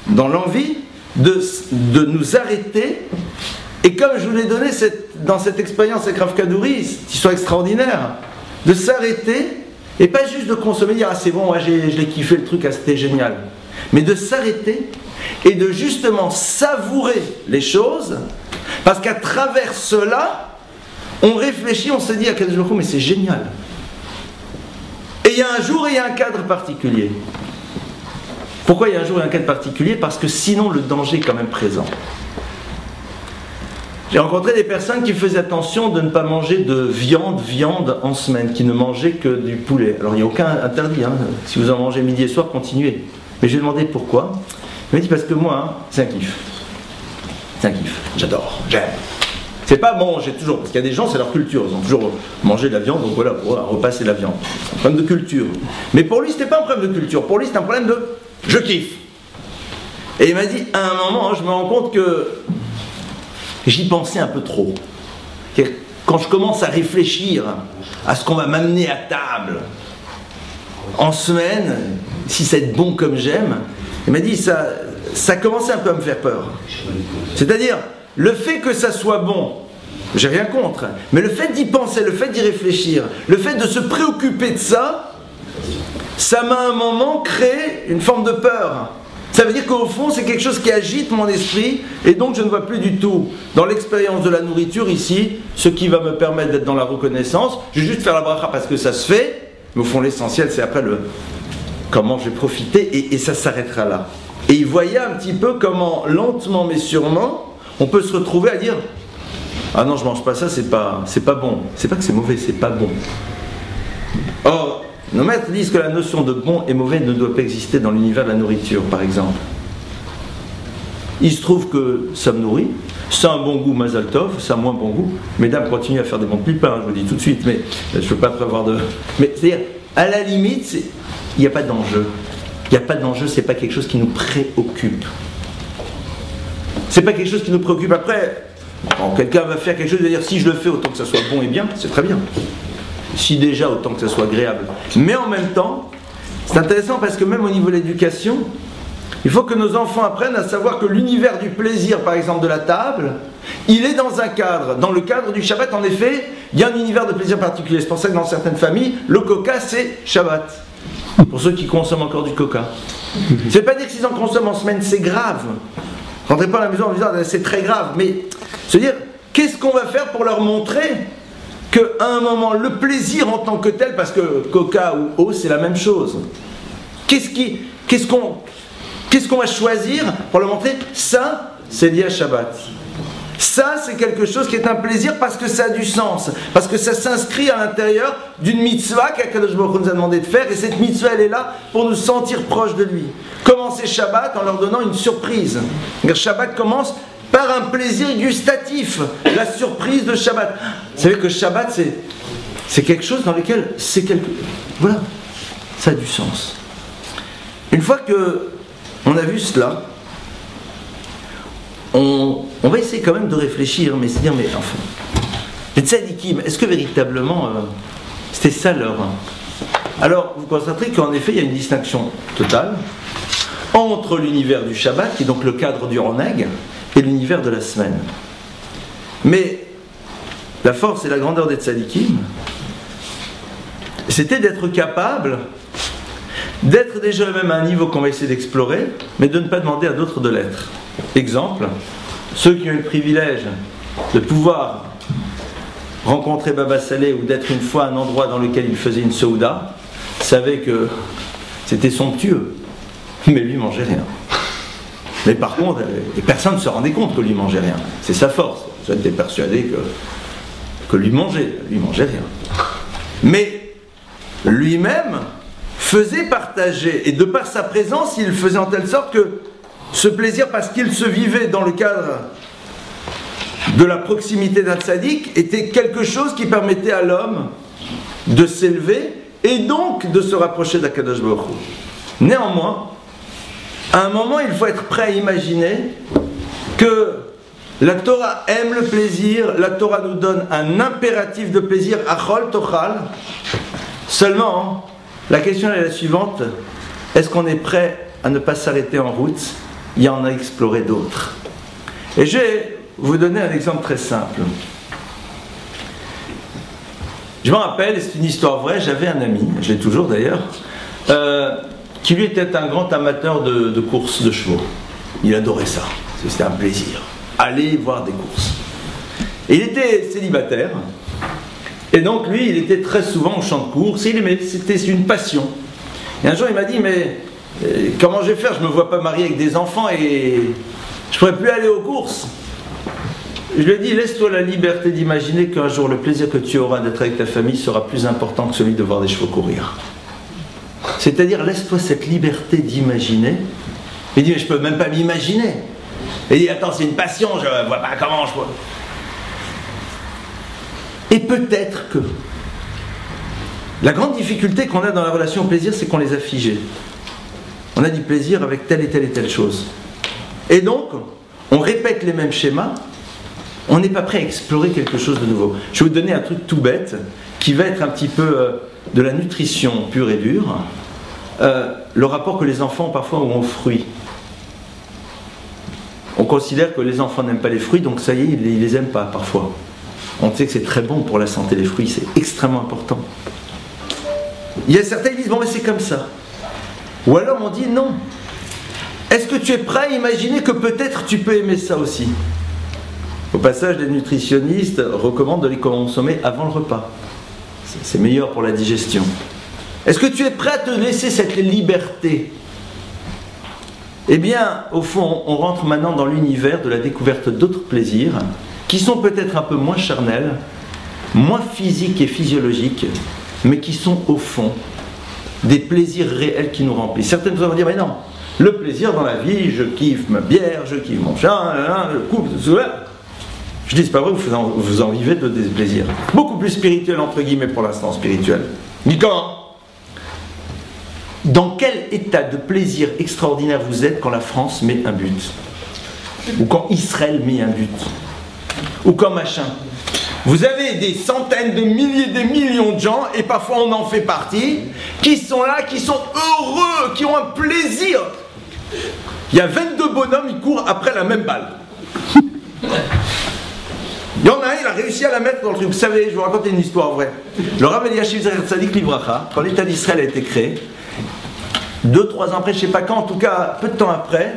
[SPEAKER 1] dans l'envie de nous arrêter? Et comme je vous l'ai donné dans cette expérience avec Rav Kadouri, cette histoire extraordinaire, de s'arrêter et pas juste de consommer, dire ah c'est bon, je l'ai kiffé le truc, ah, c'était génial. Mais de s'arrêter et de justement savourer les choses, parce qu'à travers cela, on réfléchit, on se dit à quel jour, mais c'est génial. Et il y a un jour et il y a un cadre particulier. Pourquoi il y a un jour et un cadre particulier? Parce que sinon le danger est quand même présent. J'ai rencontré des personnes qui faisaient attention de ne pas manger de viande en semaine, qui ne mangeaient que du poulet. Alors il n'y a aucun interdit, hein. Si vous en mangez midi et soir, continuez. Mais je lui ai demandé pourquoi. Il m'a dit parce que moi, c'est un kiff. C'est un kiff, j'adore, j'aime. C'est pas manger toujours, parce qu'il y a des gens, c'est leur culture, ils ont toujours mangé de la viande, donc voilà, pour un repas c'est la viande. C'est un problème de culture. Mais pour lui, c'était pas un problème de culture, pour lui, c'est un problème de je kiffe. Et il m'a dit, à un moment, je me rends compte que j'y pensais un peu trop. Quand je commence à réfléchir à ce qu'on va m'amener à table en semaine, si ça va être bon comme j'aime, il m'a dit, ça commençait un peu à me faire peur. C'est-à-dire, le fait que ça soit bon, j'ai rien contre, mais le fait d'y penser, le fait d'y réfléchir, le fait de se préoccuper de ça, ça m'a à un moment créé une forme de peur. Ça veut dire qu'au fond, c'est quelque chose qui agite mon esprit, et donc je ne vois plus du tout, dans l'expérience de la nourriture ici, ce qui va me permettre d'être dans la reconnaissance. Je vais juste faire la bracha parce que ça se fait, mais au fond, l'essentiel, c'est après le comment je vais profiter, et ça s'arrêtera là. Et il voyait un petit peu comment, lentement mais sûrement, on peut se retrouver à dire « Ah non, je mange pas ça, c'est pas bon. » C'est pas que c'est mauvais, c'est pas bon. Or, nos maîtres disent que la notion de bon et mauvais ne doit pas exister dans l'univers de la nourriture, par exemple. Il se trouve que ça me nourrit, ça a un bon goût, Mazal Tov, ça a moins bon goût. Mesdames, continuez à faire des bons pipins, je vous le dis tout de suite, mais je ne peux pas prévoir de... Mais c'est-à-dire, à la limite, il n'y a pas d'enjeu. Il n'y a pas d'enjeu, c'est pas quelque chose qui nous préoccupe. C'est pas quelque chose qui nous préoccupe. Après, quelqu'un va faire quelque chose et va dire si je le fais, autant que ça soit bon et bien, c'est très bien. Si déjà, autant que ça soit agréable. Mais en même temps, c'est intéressant parce que même au niveau de l'éducation, il faut que nos enfants apprennent à savoir que l'univers du plaisir, par exemple de la table, il est dans un cadre. Dans le cadre du Shabbat, en effet, il y a un univers de plaisir particulier. C'est pour ça que dans certaines familles, le coca, c'est Shabbat. Pour ceux qui consomment encore du coca. C'est pas dire que s'ils en consomment en semaine, c'est grave. Rentrez pas à la maison en disant c'est très grave, mais se dire qu'est-ce qu'on va faire pour leur montrer qu'à un moment le plaisir en tant que tel, parce que coca ou eau c'est la même chose. Qu'est-ce qu'on va choisir pour leur montrer ça c'est lié à Shabbat. Ça c'est quelque chose qui est un plaisir parce que ça a du sens, parce que ça s'inscrit à l'intérieur d'une mitzvah qu'Akadosh Baruch Hu nous a demandé de faire, et cette mitzvah elle est là pour nous sentir proches de lui. Commencer Shabbat en leur donnant une surprise. Shabbat commence par un plaisir gustatif, la surprise de Shabbat. Vous savez que Shabbat c'est quelque chose dans lequel voilà, ça a du sens. Une fois que on a vu cela, on va essayer quand même de réfléchir, mais se dire, mais enfin, les tzadikim, est-ce que véritablement c'était ça leur... Alors, vous constaterez qu'en effet, il y a une distinction totale entre l'univers du Shabbat, qui est donc le cadre du Roneg, et l'univers de la semaine. Mais la force et la grandeur des tzadikim, c'était d'être capable d'être déjà même à un niveau qu'on va essayer d'explorer, mais de ne pas demander à d'autres de l'être. Exemple, ceux qui ont eu le privilège de pouvoir rencontrer Baba Saleh ou d'être une fois à un endroit dans lequel il faisait une souda, savaient que c'était somptueux, mais lui mangeait rien. Mais par contre, personne ne se rendait compte que lui mangeait rien. C'est sa force. Vous êtes persuadé que lui mangeait rien. Mais lui-même faisait partager, et de par sa présence, il faisait en telle sorte que ce plaisir, parce qu'il se vivait dans le cadre de la proximité d'un tzaddik, était quelque chose qui permettait à l'homme de s'élever et donc de se rapprocher d'Akadosh Baruch Hu. Néanmoins, à un moment, il faut être prêt à imaginer que la Torah aime le plaisir, la Torah nous donne un impératif de plaisir, achol tochal. Seulement, la question est la suivante, est-ce qu'on est prêt à ne pas s'arrêter en route? Il y en a exploré d'autres. Et je vais vous donner un exemple très simple. Je me rappelle, c'est une histoire vraie, j'avais un ami, je l'ai toujours d'ailleurs, qui lui était un grand amateur de courses de chevaux. Il adorait ça, c'était un plaisir. Aller voir des courses. Et il était célibataire, et donc lui, il était très souvent au champ de courses, et il aimait, c'était une passion. Et un jour, il m'a dit, mais Comment je vais faire? Je ne me vois pas marié avec des enfants et je ne pourrais plus aller aux courses. Je lui ai dit, laisse-toi la liberté d'imaginer qu'un jour, le plaisir que tu auras d'être avec ta famille sera plus important que celui de voir des chevaux courir. C'est-à-dire, laisse-toi cette liberté d'imaginer. Il dit, mais je ne peux même pas m'imaginer. Il dit, attends, c'est une passion, je ne vois pas comment je vois. Et peut-être que la grande difficulté qu'on a dans la relation au plaisir, c'est qu'on les a figés. On a du plaisir avec telle et telle et telle chose. Et donc, on répète les mêmes schémas, on n'est pas prêt à explorer quelque chose de nouveau. Je vais vous donner un truc tout bête, qui va être un petit peu de la nutrition pure et dure. Le rapport que les enfants parfois ont aux fruits. On considère que les enfants n'aiment pas les fruits, donc ça y est, ils les aiment pas parfois. On sait que c'est très bon pour la santé, les fruits, c'est extrêmement important. Il y a certains qui disent, bon mais c'est comme ça. Ou alors on dit, non. Est-ce que tu es prêt à imaginer que peut-être tu peux aimer ça aussi? Au passage, les nutritionnistes recommandent de les consommer avant le repas. C'est meilleur pour la digestion. Est-ce que tu es prêt à te laisser cette liberté? Eh bien, au fond, on rentre maintenant dans l'univers de la découverte d'autres plaisirs qui sont peut-être un peu moins charnels, moins physiques et physiologiques, mais qui sont au fond des plaisirs réels qui nous remplissent. Certaines personnes vont dire, mais non, le plaisir dans la vie, je kiffe ma bière, je kiffe mon chat, le couple, tout ça. Je dis, c'est pas vrai, vous en vivez de des plaisirs. Beaucoup plus spirituels, entre guillemets, pour l'instant, spirituels. Ni comment? Dans quel état de plaisir extraordinaire vous êtes quand la France met un but? Ou quand Israël met un but? Ou quand machin? Vous avez des centaines de milliers, des millions de gens, et parfois on en fait partie, qui sont là, qui sont heureux, qui ont un plaisir. Il y a 22 bonhommes, ils courent après la même balle. Il y en a un, il a réussi à la mettre dans le truc. Vous savez, je vais vous raconter une histoire vraie. Le Rav Eliashiv Zecher Tzadik Livracha, quand l'État d'Israël a été créé, 2-3 ans après, je ne sais pas quand, en tout cas peu de temps après,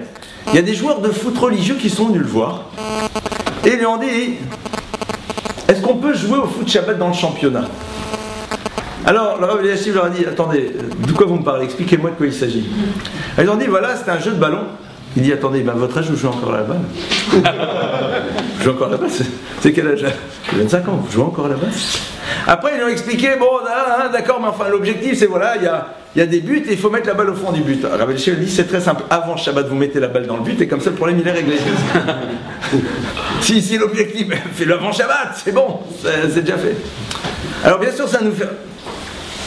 [SPEAKER 1] il y a des joueurs de foot religieux qui sont venus le voir et ils lui ont dit, est-ce qu'on peut jouer au foot Shabbat dans le championnat? Alors le Rav Eliashiv leur a dit, attendez, de quoi vous me parlez? Expliquez-moi de quoi il s'agit. Ils ont dit, voilà, c'était un jeu de ballon. Il dit, attendez, ben, votre âge, vous jouez encore à la balle? Je joue encore à la balle? C'est quel âge? 25 ans, vous jouez encore à la balle? Après, ils lui ont expliqué, bon, d'accord, mais enfin, l'objectif, c'est voilà, il y a des buts et il faut mettre la balle au fond du but. Rav Eliashiv dit, c'est très simple, avant Shabbat, vous mettez la balle dans le but et comme ça, le problème, il est réglé. si l'objectif, fais-le avant Shabbat, c'est bon, c'est déjà fait. Alors, bien sûr, ça nous fait...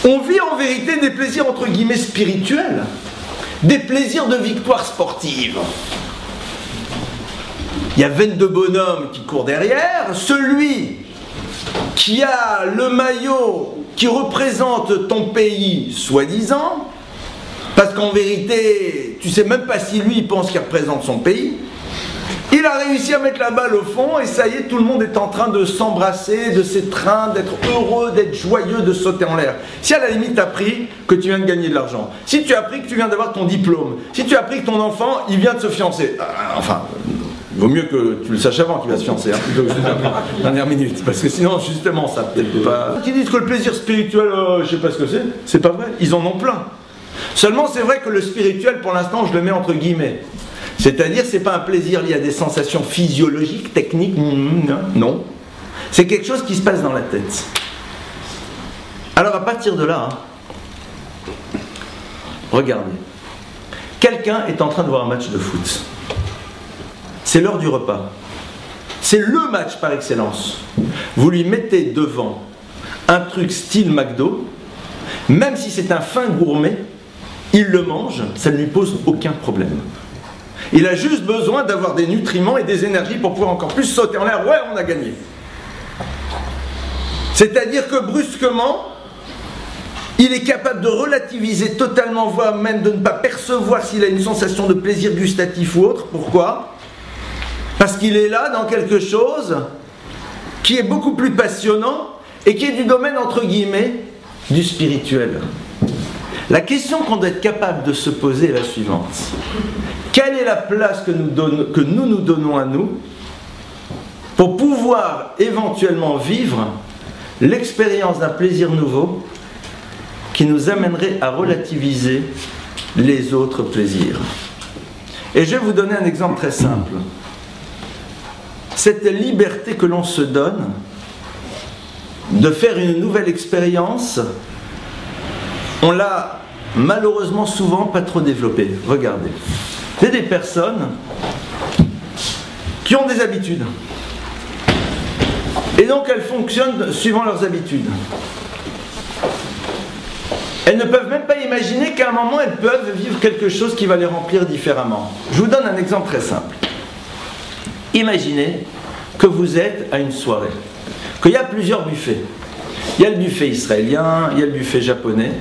[SPEAKER 1] On vit en vérité des plaisirs, entre guillemets, spirituels. Des plaisirs de victoire sportive. Il y a 22 bonhommes qui courent derrière. Celui qui a le maillot qui représente ton pays, soi-disant, parce qu'en vérité, tu sais même pas si lui il pense qu'il représente son pays, il a réussi à mettre la balle au fond et ça y est, tout le monde est en train de s'embrasser, de s'étreindre, d'être heureux, d'être joyeux, de sauter en l'air. Si à la limite tu as appris que tu viens de gagner de l'argent, si tu as appris que tu viens d'avoir ton diplôme, si tu as appris que ton enfant il vient de se fiancer, enfin, il vaut mieux que tu le saches avant qu'il va se fiancer, hein, plutôt que la dernière minute, parce que sinon justement ça peut-être pas... Qui disent que le plaisir spirituel, je sais pas ce que c'est pas vrai, ils en ont plein. Seulement c'est vrai que le spirituel pour l'instant je le mets entre guillemets. C'est-à-dire, c'est pas un plaisir lié à des sensations physiologiques, techniques, non. C'est quelque chose qui se passe dans la tête. Alors à partir de là, regardez. Quelqu'un est en train de voir un match de foot. C'est l'heure du repas. C'est le match par excellence. Vous lui mettez devant un truc style McDo, même si c'est un fin gourmet, il le mange, ça ne lui pose aucun problème. Il a juste besoin d'avoir des nutriments et des énergies pour pouvoir encore plus sauter en l'air. Ouais, on a gagné. C'est-à-dire que brusquement, il est capable de relativiser totalement, voire même de ne pas percevoir s'il a une sensation de plaisir gustatif ou autre. Pourquoi? Parce qu'il est là dans quelque chose qui est beaucoup plus passionnant et qui est du domaine, entre guillemets, du spirituel. La question qu'on doit être capable de se poser est la suivante. Quelle est la place que nous donnons à nous pour pouvoir éventuellement vivre l'expérience d'un plaisir nouveau qui nous amènerait à relativiser les autres plaisirs. Et je vais vous donner un exemple très simple. Cette liberté que l'on se donne de faire une nouvelle expérience, on l'a malheureusement souvent pas trop développée. Regardez. Il y a des personnes qui ont des habitudes. Et donc elles fonctionnent suivant leurs habitudes. Elles ne peuvent même pas imaginer qu'à un moment elles peuvent vivre quelque chose qui va les remplir différemment. Je vous donne un exemple très simple. Imaginez que vous êtes à une soirée, qu'il y a plusieurs buffets. Il y a le buffet israélien, il y a le buffet japonais,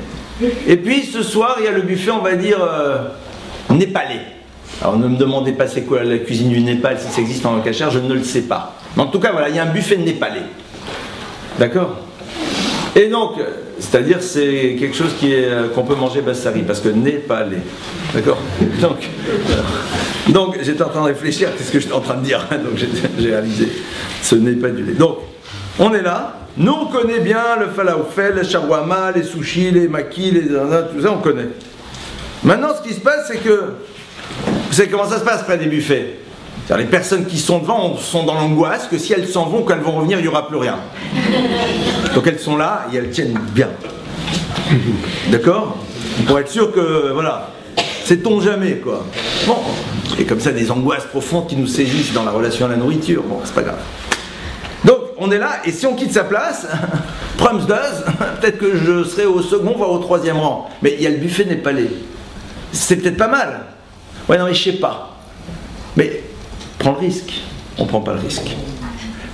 [SPEAKER 1] et puis ce soir il y a le buffet, on va dire, népalais. Alors ne me demandez pas c'est quoi la cuisine du Népal, si ça existe en cachère, je ne le sais pas. Mais en tout cas, voilà, il y a un buffet népalais. D'accord ? Et donc, c'est-à-dire c'est quelque chose qu'on peut manger bassari, parce que népalais. D'accord ? Donc j'étais en train de réfléchir à ce que j'étais en train de dire, donc j'ai réalisé, ce n'est pas du lait. Donc, on est là, nous on connaît bien le falafel, le shawarma, les sushis, les makis, tout ça on connaît. Maintenant ce qui se passe c'est que, vous savez comment ça se passe près des buffets? Les personnes qui sont devant sont dans l'angoisse que si elles s'en vont, quand elles vont revenir, il n'y aura plus rien. Donc elles sont là et elles tiennent bien. D'accord? Pour être sûr que, voilà, sait-on jamais, quoi. Bon, et comme ça, des angoisses profondes qui nous saisissent dans la relation à la nourriture. Bon, c'est pas grave. Donc, on est là, et si on quitte sa place, Prums does, peut-être que je serai au second, voire au troisième rang. Mais il y a le buffet népalais. C'est peut-être pas mal. Ouais, non, mais je sais pas. Mais, prends le risque. On prend pas le risque.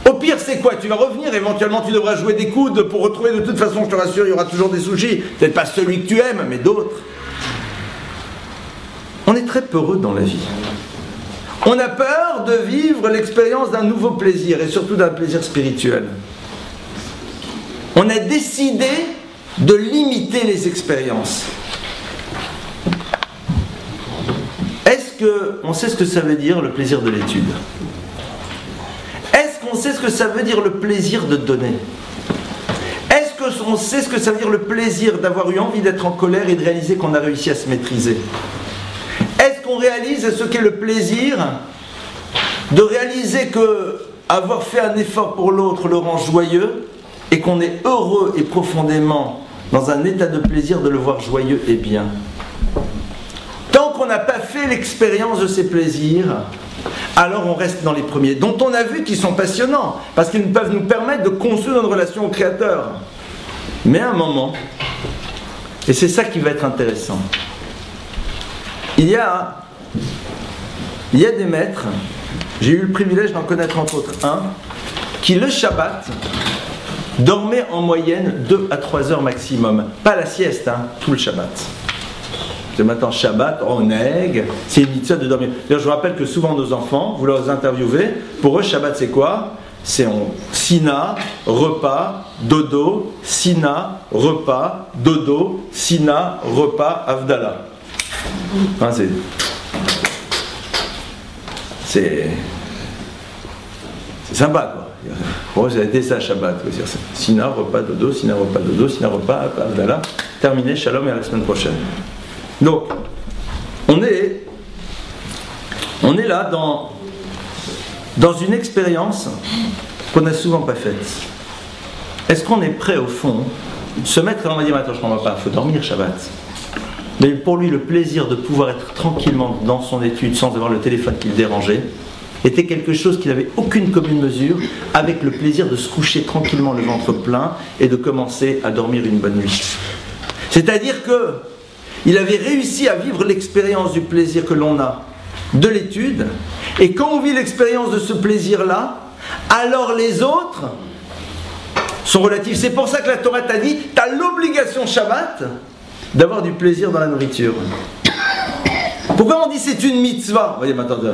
[SPEAKER 1] Au pire, c'est quoi? Tu vas revenir, éventuellement tu devras jouer des coudes pour retrouver, de toute façon, je te rassure, il y aura toujours des sushis. Peut-être pas celui que tu aimes, mais d'autres. On est très peureux dans la vie. On a peur de vivre l'expérience d'un nouveau plaisir, et surtout d'un plaisir spirituel. On a décidé de limiter les expériences. Est-ce qu'on sait ce que ça veut dire, le plaisir de l'étude? Est-ce qu'on sait ce que ça veut dire, le plaisir de donner? Est-ce qu'on sait ce que ça veut dire, le plaisir d'avoir eu envie d'être en colère et de réaliser qu'on a réussi à se maîtriser? Est-ce qu'on réalise ce qu'est le plaisir de réaliser que avoir fait un effort pour l'autre le rend joyeux et qu'on est heureux et profondément dans un état de plaisir de le voir joyeux et bien? Tant qu'on n'a pas fait l'expérience de ces plaisirs, alors on reste dans les premiers, dont on a vu qu'ils sont passionnants, parce qu'ils peuvent nous permettre de construire une relation au Créateur. Mais à un moment, et c'est ça qui va être intéressant, il y a des maîtres, j'ai eu le privilège d'en connaître entre autres un, qui le Shabbat dormait en moyenne 2 à 3 heures maximum. Pas la sieste, hein, tout le Shabbat. Ce matin, Shabbat, oneg, c'est une mitzvah de dormir. D'ailleurs, je vous rappelle que souvent nos enfants, vous leur interviewez, pour eux, Shabbat c'est quoi? C'est Sina, repas, dodo, Sina, repas, dodo, Sina, repas, Avdallah. Enfin, c'est sympa, quoi. Bon, ça a été ça, Shabbat. Sina, repas, dodo, Sina, repas, Avdallah. Terminé, shalom et à la semaine prochaine. Donc, on est là dans une expérience qu'on n'a souvent pas faite. Est-ce qu'on est prêt, au fond, se mettre, on va dire, attends, je ne comprends pas, il faut dormir Shabbat. Mais pour lui, le plaisir de pouvoir être tranquillement dans son étude sans avoir le téléphone qui le dérangeait était quelque chose qui n'avait aucune commune mesure avec le plaisir de se coucher tranquillement le ventre plein et de commencer à dormir une bonne nuit. C'est-à-dire que il avait réussi à vivre l'expérience du plaisir que l'on a de l'étude, et quand on vit l'expérience de ce plaisir-là, alors les autres sont relatifs. C'est pour ça que la Torah t'a dit, tu as l'obligation Shabbat d'avoir du plaisir dans la nourriture. Pourquoi on dit c'est une mitzvah? Voyez, attendez,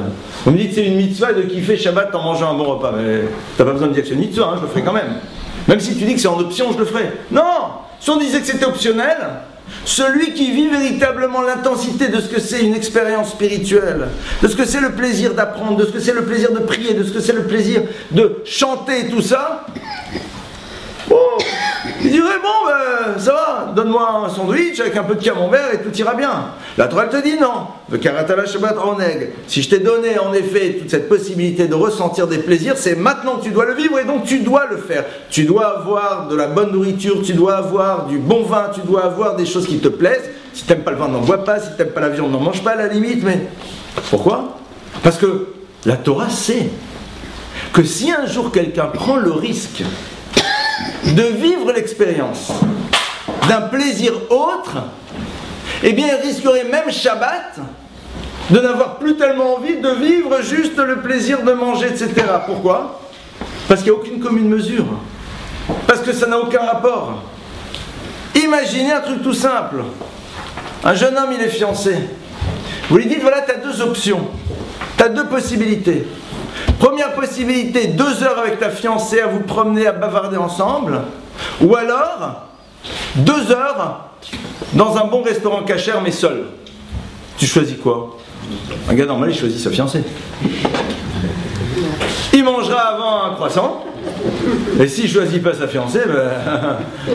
[SPEAKER 1] vous me dites c'est une mitzvah de kiffer Shabbat en mangeant un bon repas, mais t'as pas besoin de dire que c'est une mitzvah, hein, je le ferai quand même. Même si tu dis que c'est en option, je le ferai. Non! Si on disait que c'était optionnel, celui qui vit véritablement l'intensité de ce que c'est une expérience spirituelle, de ce que c'est le plaisir d'apprendre, de ce que c'est le plaisir de prier, de ce que c'est le plaisir de chanter, tout ça, oh, Il dirait, bon, ben, ça va, donne-moi un sandwich avec un peu de camembert et tout ira bien. La Torah te dit non. Si je t'ai donné en effet toute cette possibilité de ressentir des plaisirs, c'est maintenant que tu dois le vivre et donc tu dois le faire. Tu dois avoir de la bonne nourriture, tu dois avoir du bon vin, tu dois avoir des choses qui te plaisent. Si tu n'aimes pas le vin, n'en bois pas. Si tu n'aimes pas la viande, n'en mange pas à la limite. Mais pourquoi? Parce que la Torah sait que si un jour quelqu'un prend le risque de vivre l'expérience d'un plaisir autre, eh bien il risquerait même Shabbat de n'avoir plus tellement envie de vivre juste le plaisir de manger, etc. Pourquoi? Parce qu'il n'y a aucune commune mesure. Parce que ça n'a aucun rapport. Imaginez un truc tout simple. Un jeune homme, il est fiancé. Vous lui dites, voilà, tu as deux options. Tu as deux possibilités. Première possibilité, 2 heures avec ta fiancée à vous promener, à bavarder ensemble. Ou alors, 2 heures dans un bon restaurant cachère mais seul. Tu choisis quoi? Un gars normal, il choisit sa fiancée. Il mangera avant un croissant. Et s'il ne choisit pas sa fiancée, ben,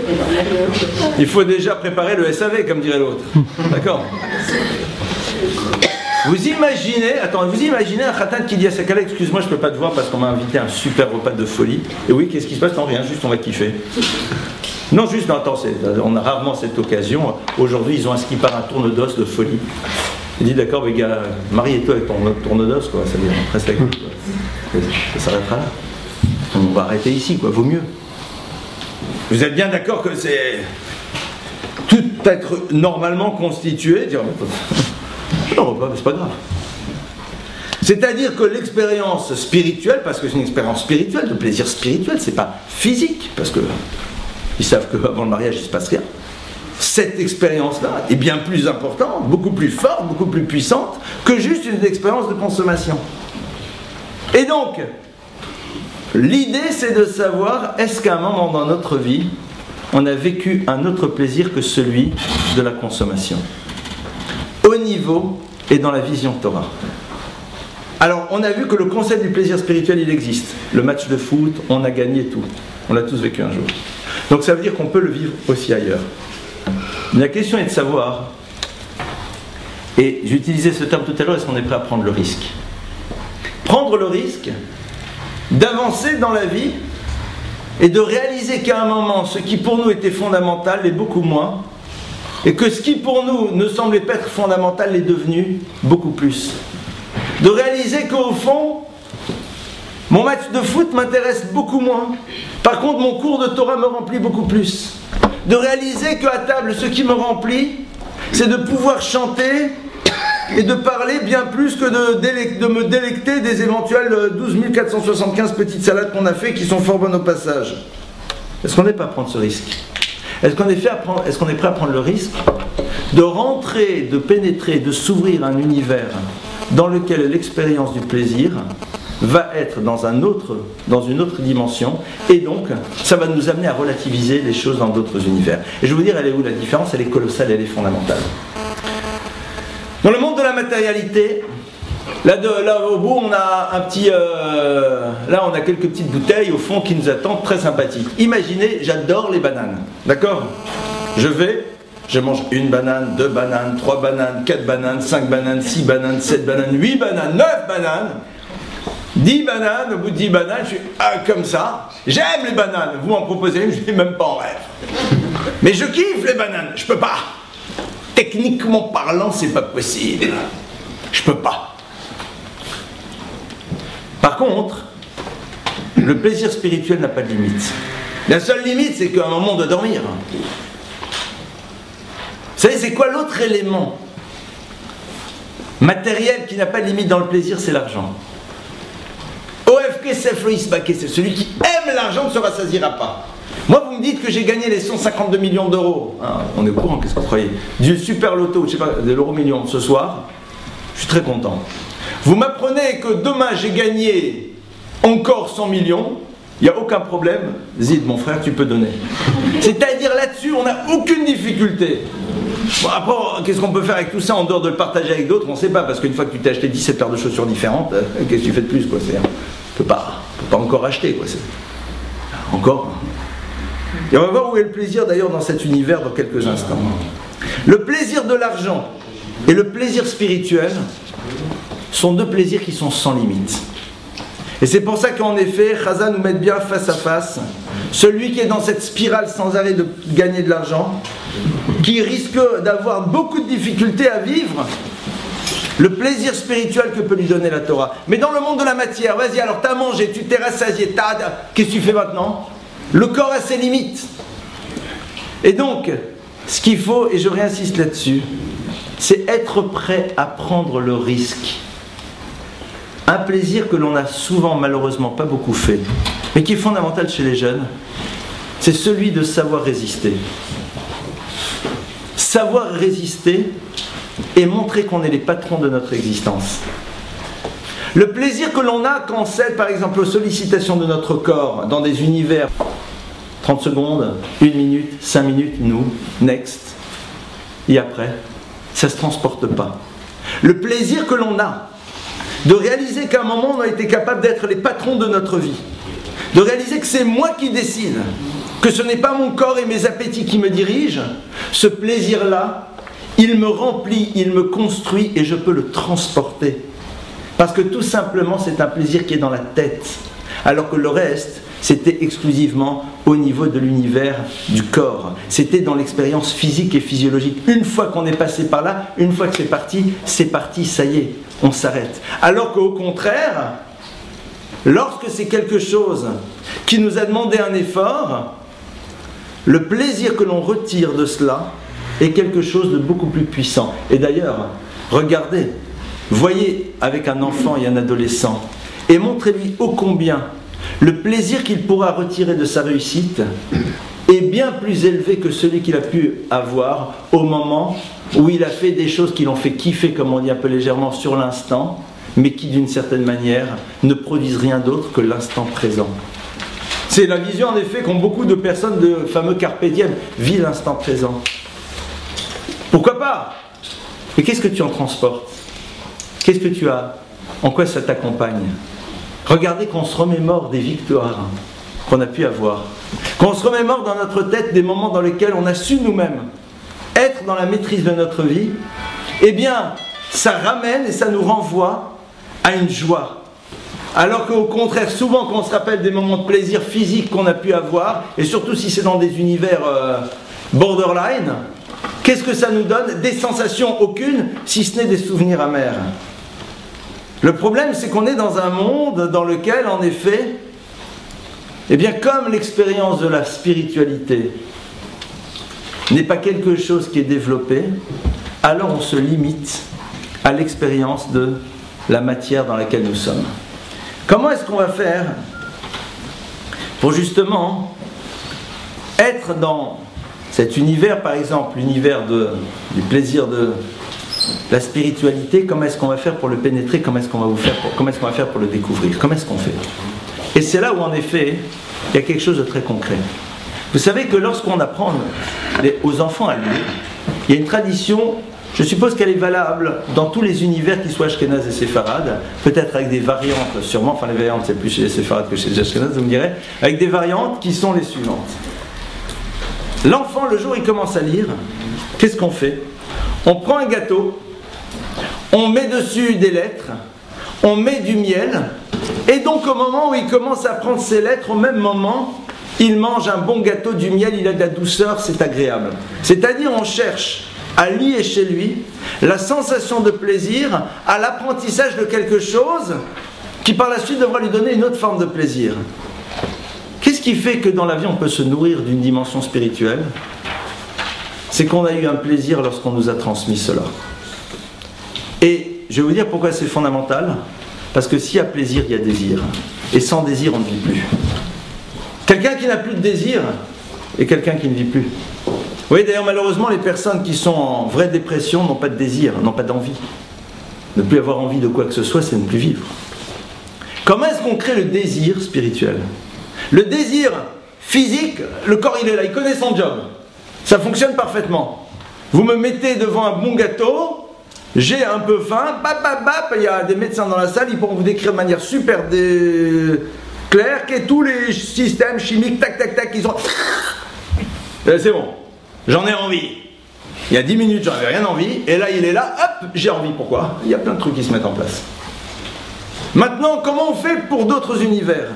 [SPEAKER 1] il faut déjà préparer le SAV, comme dirait l'autre. D'accord? Vous imaginez un khatan qui dit à sa collègue, excuse-moi, je ne peux pas te voir parce qu'on m'a invité à un super repas de folie. Et oui, qu'est-ce qui se passe? Non, rien, juste on va kiffer. Non, juste, non, attends, on a rarement cette occasion. Aujourd'hui, ils ont inscrit par un tourne-d'os de folie. Il dit, d'accord, mais gars, marie-toi avec ton tourne-d'os, quoi, ça devient presque avec nous, ça s'arrêtera là. On va arrêter ici, quoi, vaut mieux. Vous êtes bien d'accord que c'est tout être normalement constitué, dire, non, c'est pas grave. C'est-à-dire que l'expérience spirituelle, parce que c'est une expérience spirituelle, de plaisir spirituel, c'est pas physique, parce que ils savent qu'avant le mariage, il ne se passe rien. Cette expérience-là est bien plus importante, beaucoup plus forte, beaucoup plus puissante, que juste une expérience de consommation. Et donc, l'idée, c'est de savoir, est-ce qu'à un moment dans notre vie, on a vécu un autre plaisir que celui de la consommation, au niveau et dans la vision Torah. Alors, on a vu que le concept du plaisir spirituel, il existe. Le match de foot, on a gagné tout. On l'a tous vécu un jour. Donc ça veut dire qu'on peut le vivre aussi ailleurs. Mais la question est de savoir, et j'utilisais ce terme tout à l'heure, est-ce qu'on est prêt à prendre le risque? Prendre le risque d'avancer dans la vie et de réaliser qu'à un moment, ce qui pour nous était fondamental l'est beaucoup moins, et que ce qui pour nous ne semblait pas être fondamental l'est devenu beaucoup plus. De réaliser qu'au fond, mon match de foot m'intéresse beaucoup moins. Par contre, mon cours de Torah me remplit beaucoup plus. De réaliser qu'à table, ce qui me remplit, c'est de pouvoir chanter et de parler bien plus que de me délecter des éventuelles 12 475 petites salades qu'on a fait qui sont fort bonnes au passage. Est-ce qu'on n'est pas à prendre ce risque? Est-ce qu'on est prêt à prendre le risque de rentrer, de pénétrer, de s'ouvrir un univers dans lequel l'expérience du plaisir va être dans une autre dimension, et donc ça va nous amener à relativiser les choses dans d'autres univers. Et je vais vous dire, elle est où la différence? Elle est colossale, elle est fondamentale. Dans le monde de la matérialité, là au bout on a un petit, là on a quelques petites bouteilles au fond qui nous attendent, très sympathiques. Imaginez, j'adore les bananes, d'accord? Je mange 1 banane, 2 bananes, 3 bananes, 4 bananes, 5 bananes, 6 bananes, 7 bananes, 8 bananes, 9 bananes, 10 bananes, au bout de 10 bananes, je suis comme ça. J'aime les bananes, vous m'en proposez une, je n'ai même pas en rêve. Mais je kiffe les bananes, je peux pas. Techniquement parlant, c'est pas possible. Je peux pas. Par contre, le plaisir spirituel n'a pas de limite. La seule limite, c'est qu'à un moment on doit dormir. Vous savez, c'est quoi l'autre élément matériel qui n'a pas de limite dans le plaisir? C'est l'argent. C'est celui qui aime l'argent ne se rassasiera pas. Moi, vous me dites que j'ai gagné les 152 millions d'euros. Hein, on est au courant, qu'est-ce que vous croyez? Du super loto, je sais pas, de l'euro million ce soir. Je suis très content. Vous m'apprenez que demain j'ai gagné encore 100 millions. Il n'y a aucun problème. Zid, mon frère, tu peux donner. C'est-à-dire là-dessus, on n'a aucune difficulté. Bon, après, qu'est-ce qu'on peut faire avec tout ça en dehors de le partager avec d'autres? On ne sait pas, parce qu'une fois que tu t'es acheté 17 paires de chaussures différentes, qu'est-ce que tu fais de plus, quoi? Tu ne peux pas encore acheter, quoi. Encore. Et on va voir où est le plaisir d'ailleurs dans cet univers dans quelques instants. Le plaisir de l'argent et le plaisir spirituel sont deux plaisirs qui sont sans limite. Et c'est pour ça qu'en effet, Chazal nous met bien face à face celui qui est dans cette spirale sans arrêt de gagner de l'argent, qui risque d'avoir beaucoup de difficultés à vivre le plaisir spirituel que peut lui donner la Torah. Mais dans le monde de la matière, vas-y, alors t'as mangé, tu t'es rassasié, qu'est-ce que tu fais maintenant? Le corps a ses limites. Et donc, ce qu'il faut, et je réinsiste là-dessus, c'est être prêt à prendre le risque. Un plaisir que l'on n'a souvent, malheureusement, pas beaucoup fait, mais qui est fondamental chez les jeunes, c'est celui de savoir résister. Savoir résister et montrer qu'on est les patrons de notre existence. Le plaisir que l'on a quand on cède, par exemple, aux sollicitations de notre corps dans des univers 30 secondes, 1 minute, 5 minutes, nous, next, et après, ça ne se transporte pas. Le plaisir que l'on a de réaliser qu'à un moment on a été capable d'être les patrons de notre vie, de réaliser que c'est moi qui décide, que ce n'est pas mon corps et mes appétits qui me dirigent, ce plaisir-là, il me remplit, il me construit et je peux le transporter. Parce que tout simplement c'est un plaisir qui est dans la tête, alors que le reste c'était exclusivement au niveau de l'univers du corps. C'était dans l'expérience physique et physiologique. Une fois qu'on est passé par là, une fois que c'est parti, ça y est, on s'arrête. Alors qu'au contraire, lorsque c'est quelque chose qui nous a demandé un effort, le plaisir que l'on retire de cela est quelque chose de beaucoup plus puissant. Et d'ailleurs, regardez, voyez avec un enfant et un adolescent, et montrez-lui ô combien le plaisir qu'il pourra retirer de sa réussite est bien plus élevé que celui qu'il a pu avoir au moment où il a fait des choses qui l'ont fait kiffer, comme on dit un peu légèrement, sur l'instant, mais qui d'une certaine manière ne produisent rien d'autre que l'instant présent. C'est la vision en effet qu'ont beaucoup de personnes de fameux carpe diem, vis l'instant présent. Pourquoi pas? Mais qu'est-ce que tu en transportes? Qu'est-ce que tu as? En quoi ça t'accompagne? Regardez qu'on se remémore des victoires qu'on a pu avoir, qu'on se remémore dans notre tête des moments dans lesquels on a su nous-mêmes être dans la maîtrise de notre vie, eh bien, ça ramène et ça nous renvoie à une joie. Alors qu'au contraire, souvent quand on se rappelle des moments de plaisir physique qu'on a pu avoir, et surtout si c'est dans des univers borderline, qu'est-ce que ça nous donne? Des sensations aucune, si ce n'est des souvenirs amers. Le problème, c'est qu'on est dans un monde dans lequel, en effet, eh bien, comme l'expérience de la spiritualité n'est pas quelque chose qui est développé, alors on se limite à l'expérience de la matière dans laquelle nous sommes. Comment est-ce qu'on va faire pour justement être dans cet univers, par exemple, l'univers du plaisir de la spiritualité? Comment est-ce qu'on va faire pour le pénétrer? Comment est-ce qu'on va faire pour le découvrir? Comment est-ce qu'on fait? Et c'est là où en effet il y a quelque chose de très concret. Vous savez que lorsqu'on apprend aux enfants à lire, il y a une tradition, je suppose qu'elle est valable dans tous les univers, qu'ils soient ashkénazes et séfarades, peut-être avec des variantes sûrement, enfin les variantes c'est plus chez les séfarades que chez les ashkénazes, vous me direz, avec des variantes qui sont les suivantes. L'enfant, le jour où il commence à lire, qu'est-ce qu'on fait? On prend un gâteau, on met dessus des lettres, on met du miel, et donc au moment où il commence à prendre ses lettres, au même moment, il mange un bon gâteau, du miel, il a de la douceur, c'est agréable. C'est-à-dire on cherche à lier chez lui la sensation de plaisir à l'apprentissage de quelque chose qui par la suite devra lui donner une autre forme de plaisir. Qu'est-ce qui fait que dans la vie on peut se nourrir d'une dimension spirituelle? C'est qu'on a eu un plaisir lorsqu'on nous a transmis cela. Et je vais vous dire pourquoi c'est fondamental. Parce que s'il y a plaisir, il y a désir. Et sans désir, on ne vit plus. Quelqu'un qui n'a plus de désir est quelqu'un qui ne vit plus. Vous voyez d'ailleurs malheureusement les personnes qui sont en vraie dépression n'ont pas de désir, n'ont pas d'envie. Ne plus avoir envie de quoi que ce soit, c'est ne plus vivre. Comment est-ce qu'on crée le désir spirituel? Le désir physique, le corps il est là, il connaît son job. Ça fonctionne parfaitement. Vous me mettez devant un bon gâteau, j'ai un peu faim, il y a des médecins dans la salle, ils pourront vous décrire de manière super claire que tous les systèmes chimiques, tac, tac, tac, ils ont... C'est bon, j'en ai envie. Il y a 10 minutes, j'en avais rien envie, et là, il est là, hop, j'ai envie. Pourquoi? Il y a plein de trucs qui se mettent en place. Maintenant, comment on fait pour d'autres univers?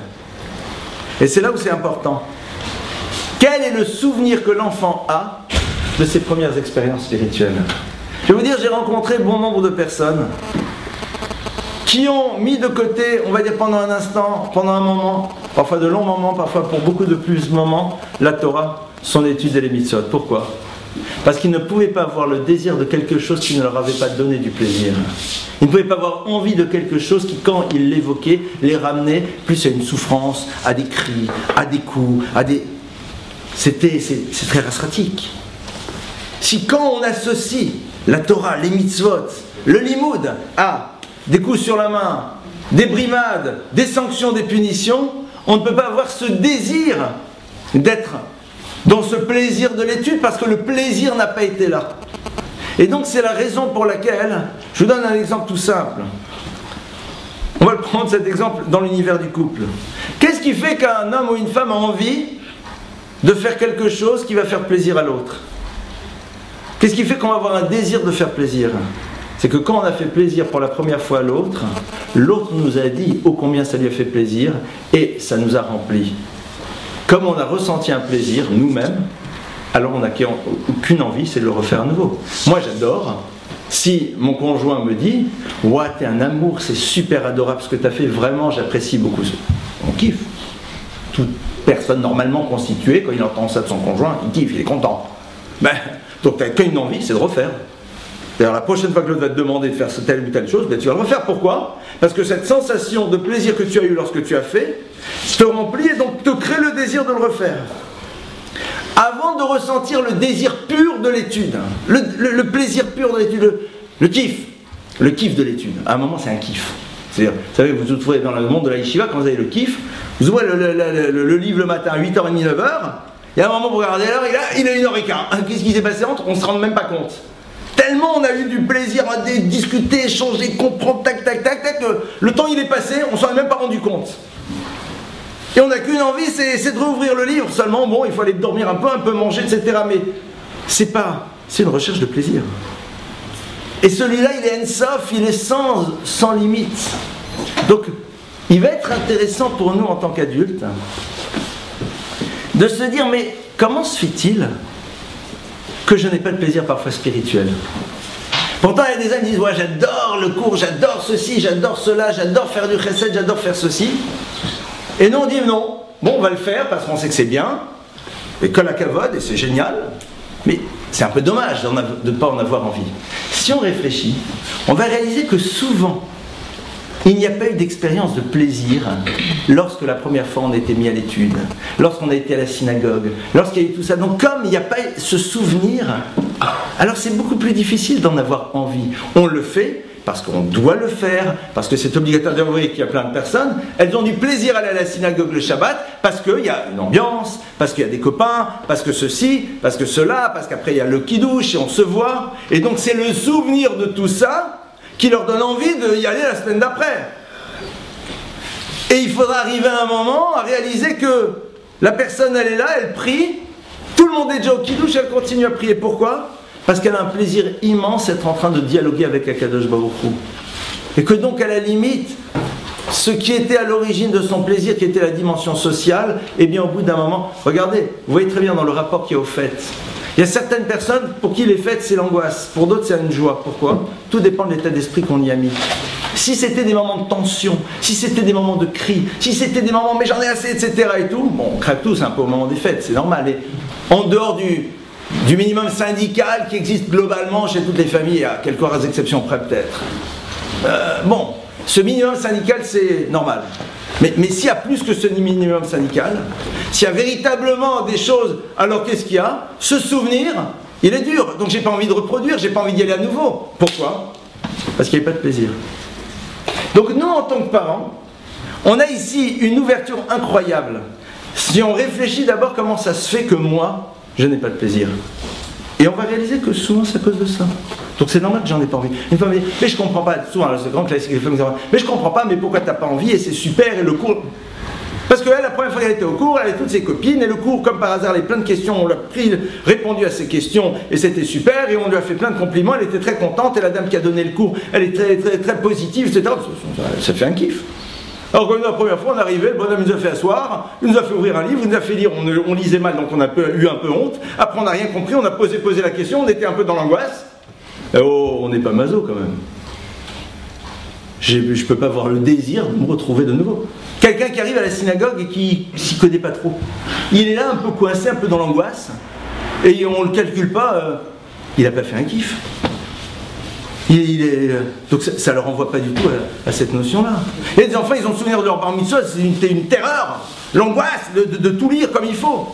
[SPEAKER 1] Et c'est là où c'est important. Quel est le souvenir que l'enfant a de ses premières expériences spirituelles? Je vais vous dire, j'ai rencontré bon nombre de personnes qui ont mis de côté, on va dire pendant un instant, pendant un moment, parfois de longs moments, parfois pour beaucoup de plus de moments, la Torah, son étude et les mitzvot. Pourquoi? Parce qu'ils ne pouvaient pas avoir le désir de quelque chose qui ne leur avait pas donné du plaisir. Ils ne pouvaient pas avoir envie de quelque chose qui, quand ils l'évoquaient, les ramenait plus à une souffrance, à des cris, à des coups, à des... C'est très rastratique. Si quand on associe la Torah, les mitzvot, le limoud à des coups sur la main, des brimades, des sanctions, des punitions, on ne peut pas avoir ce désir d'être dans ce plaisir de l'étude parce que le plaisir n'a pas été là. Et donc c'est la raison pour laquelle, je vous donne un exemple tout simple. On va le prendre cet exemple dans l'univers du couple. Qu'est-ce qui fait qu'un homme ou une femme a envie de faire quelque chose qui va faire plaisir à l'autre? Qu'est-ce qui fait qu'on va avoir un désir de faire plaisir? C'est que quand on a fait plaisir pour la première fois à l'autre, l'autre nous a dit ô combien ça lui a fait plaisir et ça nous a rempli. Comme on a ressenti un plaisir nous-mêmes, alors on n'a qu'une envie, c'est de le refaire à nouveau. Moi j'adore, si mon conjoint me dit « Ouah, t'es un amour, c'est super adorable ce que t'as fait, vraiment j'apprécie beaucoup ça », on kiffe. Toute personne normalement constituée, quand il entend ça de son conjoint, il kiffe, il est content. Ben, donc t'as qu'une envie, c'est de refaire. D'ailleurs, la prochaine fois que l'autre va te demander de faire telle ou telle chose, ben, tu vas le refaire. Pourquoi? Parce que cette sensation de plaisir que tu as eue lorsque tu as fait, te remplit et donc te crée le désir de le refaire. Avant de ressentir le désir pur de l'étude, le plaisir pur de l'étude, le kiff de l'étude, à un moment c'est un kiff. C'est-à-dire, vous savez, vous ouvrez dans le monde de la yeshiva, quand vous avez le kiff, vous ouvrez le livre le matin à 8h30, 9h, et à un moment vous regardez l'heure, il est 1h15. Qu'est-ce qui s'est passé entre? On ne se rend même pas compte. Tellement on a eu du plaisir à discuter, échanger, comprendre, tac, tac, tac, tac, le temps il est passé, on ne s'en est même pas rendu compte. Et on n'a qu'une envie, c'est de rouvrir le livre. Seulement, bon, il faut aller dormir un peu manger, etc. Mais c'est une recherche de plaisir. Et celui-là, il est en-sof, il est sans limite. Donc, il va être intéressant pour nous en tant qu'adultes de se dire, mais comment se fait-il que je n'ai pas de plaisir parfois spirituel? Pourtant, il y a des amis qui disent, ouais, j'adore le cours, j'adore ceci, j'adore cela, j'adore faire du chesed, j'adore faire ceci. Et nous on dit non, bon on va le faire parce qu'on sait que c'est bien, et que la kavod, et c'est génial, mais c'est un peu dommage de ne pas en avoir envie. Si on réfléchit, on va réaliser que souvent, il n'y a pas eu d'expérience de plaisir lorsque la première fois on a été mis à l'étude, lorsqu'on a été à la synagogue, lorsqu'il y a eu tout ça. Donc comme il n'y a pas ce souvenir, alors c'est beaucoup plus difficile d'en avoir envie. On le fait parce qu'on doit le faire, parce que c'est obligatoire. Vous voyez qu'il y a plein de personnes, elles ont du plaisir à aller à la synagogue le Shabbat, parce qu'il y a une ambiance, parce qu'il y a des copains, parce que ceci, parce que cela, parce qu'après il y a le kidouche et on se voit. Et donc c'est le souvenir de tout ça qui leur donne envie d'y aller la semaine d'après. Et il faudra arriver à un moment à réaliser que la personne elle est là, elle prie, tout le monde est déjà au kidouche, elle continue à prier. Pourquoi? Parce qu'elle a un plaisir immense d'être en train de dialoguer avec Akadosh Baruch Hu. Et que donc à la limite, ce qui était à l'origine de son plaisir, qui était la dimension sociale, eh bien au bout d'un moment, regardez, vous voyez très bien dans le rapport qu'il y a aux fêtes. Il y a certaines personnes pour qui les fêtes c'est l'angoisse, pour d'autres c'est une joie. Pourquoi? Tout dépend de l'état d'esprit qu'on y a mis. Si c'était des moments de tension, si c'était des moments de cris, si c'était des moments mais j'en ai assez, etc. et tout, bon on craque tous un peu au moment des fêtes, c'est normal. Et en dehors du minimum syndical qui existe globalement chez toutes les familles, à quelques rares exceptions près peut-être. Bon, ce minimum syndical c'est normal. Mais s'il y a plus que ce minimum syndical, s'il y a véritablement des choses, alors qu'est-ce qu'il y a? Ce souvenir, il est dur, donc j'ai pas envie de reproduire, j'ai pas envie d'y aller à nouveau. Pourquoi? Parce qu'il n'y a pas de plaisir. Donc nous en tant que parents, on a ici une ouverture incroyable. Si on réfléchit d'abord comment ça se fait que moi, je n'ai pas de plaisir. Et on va réaliser que souvent c'est à cause de ça. Donc c'est normal que j'en ai pas envie. Une femme me dit, mais je comprends pas, souvent, c'est grand classique, les femmes disent, mais je comprends pas, mais pourquoi t'as pas envie, et c'est super, et le cours. Parce qu'elle, la première fois qu'elle était au cours, elle avait toutes ses copines, et le cours, comme par hasard, elle avait plein de questions, on lui a répondu à ses questions, et c'était super, et on lui a fait plein de compliments, elle était très contente, et la dame qui a donné le cours, elle est très positive, etc. Ça fait un kiff. Alors quand la première fois on est arrivé, le bonhomme nous a fait asseoir, il nous a fait ouvrir un livre, il nous a fait lire, on lisait mal donc on a eu un peu honte, après on n'a rien compris, on a posé la question, on était un peu dans l'angoisse. Oh, on n'est pas maso quand même. Je ne peux pas avoir le désir de me retrouver de nouveau. Quelqu'un qui arrive à la synagogue et qui s'y connaît pas trop, il est là un peu coincé, un peu dans l'angoisse, et on ne le calcule pas, il n'a pas fait un kiff. Donc ça ne leur renvoie pas du tout à cette notion-là. Et les enfants, ils ont le souvenir de leur bar mitzvah, c'est une terreur, l'angoisse de tout lire comme il faut.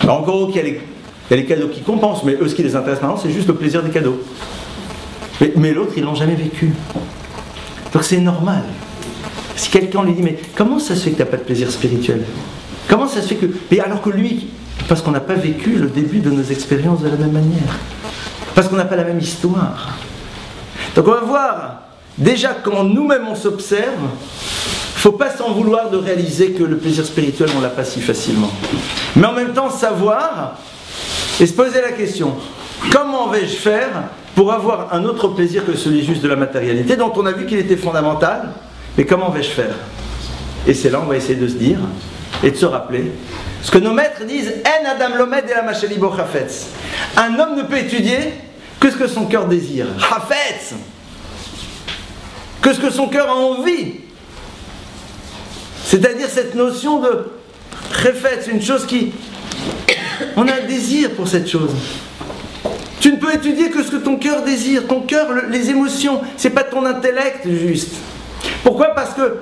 [SPEAKER 1] Alors encore qu'il y a les cadeaux qui compensent, mais eux, ce qui les intéresse maintenant, c'est juste le plaisir des cadeaux. Mais l'autre, ils ne l'ont jamais vécu. Donc c'est normal. Si quelqu'un lui dit, mais comment ça se fait que tu n'as pas de plaisir spirituel? Comment ça se fait que... Mais alors que lui, parce qu'on n'a pas vécu le début de nos expériences de la même manière. Parce qu'on n'a pas la même histoire. Donc on va voir, déjà quand nous-mêmes on s'observe, il ne faut pas s'en vouloir de réaliser que le plaisir spirituel on ne l'a pas si facilement. Mais en même temps savoir et se poser la question, comment vais-je faire pour avoir un autre plaisir que celui juste de la matérialité dont on a vu qu'il était fondamental, mais comment vais-je faire? Et c'est là on va essayer de se dire et de se rappeler ce que nos maîtres disent, En Adam Lomed et la Machelibo Chafetz. Un homme ne peut étudier que ce que son cœur désire. Hafetz. Que ce que son cœur a envie. C'est-à-dire cette notion de Chafetz, une chose qui... On a un désir pour cette chose. Tu ne peux étudier que ce que ton cœur désire. Ton cœur, les émotions, c'est pas ton intellect juste. Pourquoi? Parce que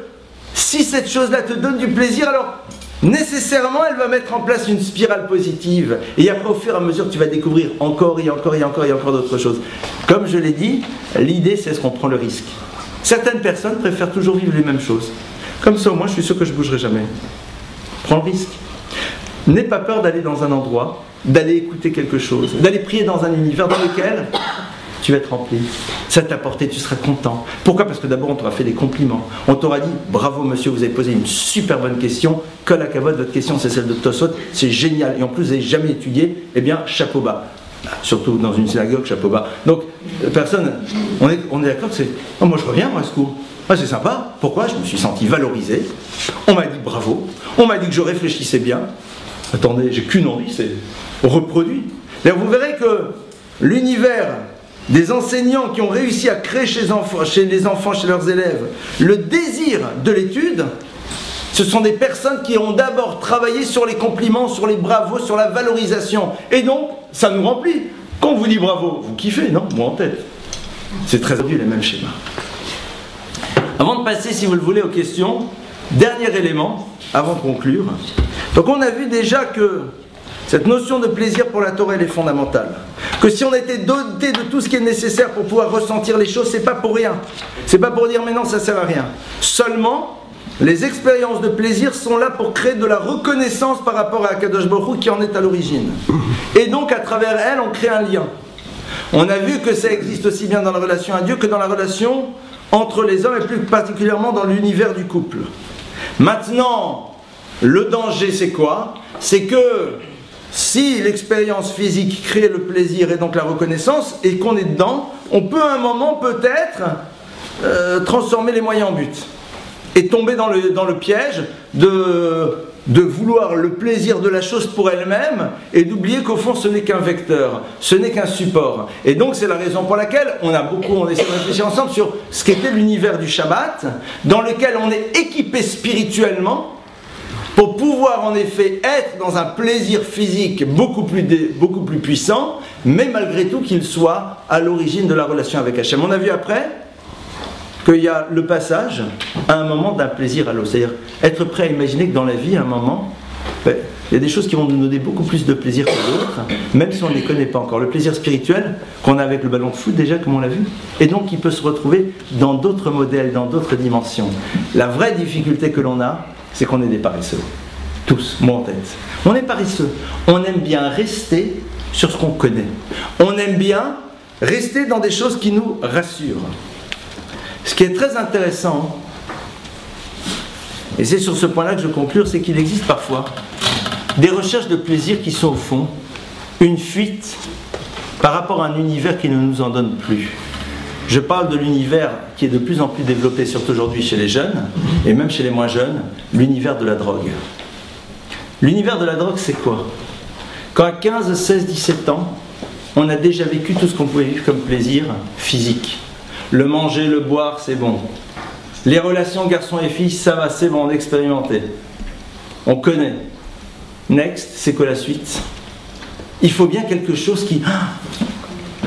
[SPEAKER 1] si cette chose-là te donne du plaisir, alors nécessairement elle va mettre en place une spirale positive. Et après au fur et à mesure tu vas découvrir encore et encore et encore et encore d'autres choses. Comme je l'ai dit, l'idée c'est ce qu'on prend le risque. Certaines personnes préfèrent toujours vivre les mêmes choses. Comme ça au moins je suis sûr que je ne bougerai jamais. Prends le risque. N'aie pas peur d'aller dans un endroit, d'aller écouter quelque chose, d'aller prier dans un univers dans lequel tu vas être rempli. Ça t'a apporté, tu seras content. Pourquoi? Parce que d'abord on t'aura fait des compliments. On t'aura dit, bravo monsieur, vous avez posé une super bonne question. Kol hakavod, votre question c'est celle de Tosot, c'est génial. Et en plus vous n'avez jamais étudié, eh bien chapeau bas. Surtout dans une synagogue, chapeau bas. Donc, personne, on est d'accord que c'est, oh, moi je reviens moi à ce cours. Ah, c'est sympa. Pourquoi? Je me suis senti valorisé. On m'a dit bravo. On m'a dit que je réfléchissais bien. Attendez, j'ai qu'une envie, c'est reproduit. D'ailleurs, vous verrez que l'univers des enseignants qui ont réussi à créer chez les enfants, chez leurs élèves, le désir de l'étude, ce sont des personnes qui ont d'abord travaillé sur les compliments, sur les bravos, sur la valorisation. Et donc, ça nous remplit. Quand on vous dit bravo, vous kiffez, non? Moi en tête. C'est très obvious les mêmes schémas. Avant de passer, si vous le voulez, aux questions, dernier élément, avant de conclure. Donc on a vu déjà que cette notion de plaisir pour la Torah, elle est fondamentale. Que si on était doté de tout ce qui est nécessaire pour pouvoir ressentir les choses, c'est pas pour rien. C'est pas pour dire mais non, ça sert à rien. Seulement, les expériences de plaisir sont là pour créer de la reconnaissance par rapport à Akadosh Baruch Hu qui en est à l'origine. Et donc, à travers elle, on crée un lien. On a vu que ça existe aussi bien dans la relation à Dieu que dans la relation entre les hommes et plus particulièrement dans l'univers du couple. Maintenant, le danger c'est quoi? C'est que si l'expérience physique crée le plaisir et donc la reconnaissance et qu'on est dedans, on peut à un moment peut-être transformer les moyens en but et tomber dans le piège de vouloir le plaisir de la chose pour elle-même et d'oublier qu'au fond ce n'est qu'un vecteur, ce n'est qu'un support. Et donc c'est la raison pour laquelle on essaie de réfléchir ensemble sur ce qu'était l'univers du Shabbat, dans lequel on est équipé spirituellement pour pouvoir en effet être dans un plaisir physique beaucoup plus puissant, mais malgré tout qu'il soit à l'origine de la relation avec Hachem. On a vu après qu'il y a le passage à un moment d'un plaisir à l'autre. C'est-à-dire être prêt à imaginer que dans la vie, à un moment, il y a des choses qui vont nous donner beaucoup plus de plaisir que d'autres, même si on ne les connaît pas encore. Le plaisir spirituel qu'on a avec le ballon de foot déjà, comme on l'a vu, et donc il peut se retrouver dans d'autres modèles, dans d'autres dimensions. La vraie difficulté que l'on a, c'est qu'on est des paresseux. Tous, moi en tête. On est paresseux. On aime bien rester sur ce qu'on connaît. On aime bien rester dans des choses qui nous rassurent. Ce qui est très intéressant, et c'est sur ce point-là que je conclure, c'est qu'il existe parfois des recherches de plaisir qui sont au fond une fuite par rapport à un univers qui ne nous en donne plus. Je parle de l'univers qui est de plus en plus développé, surtout aujourd'hui chez les jeunes, et même chez les moins jeunes, l'univers de la drogue. L'univers de la drogue, c'est quoi? Quand à 15, 16, 17 ans, on a déjà vécu tout ce qu'on pouvait vivre comme plaisir physique. Le manger, le boire, c'est bon. Les relations garçons et filles, ça va, c'est bon, on a expérimenté. On connaît. Next, c'est quoi la suite? Il faut bien quelque chose qui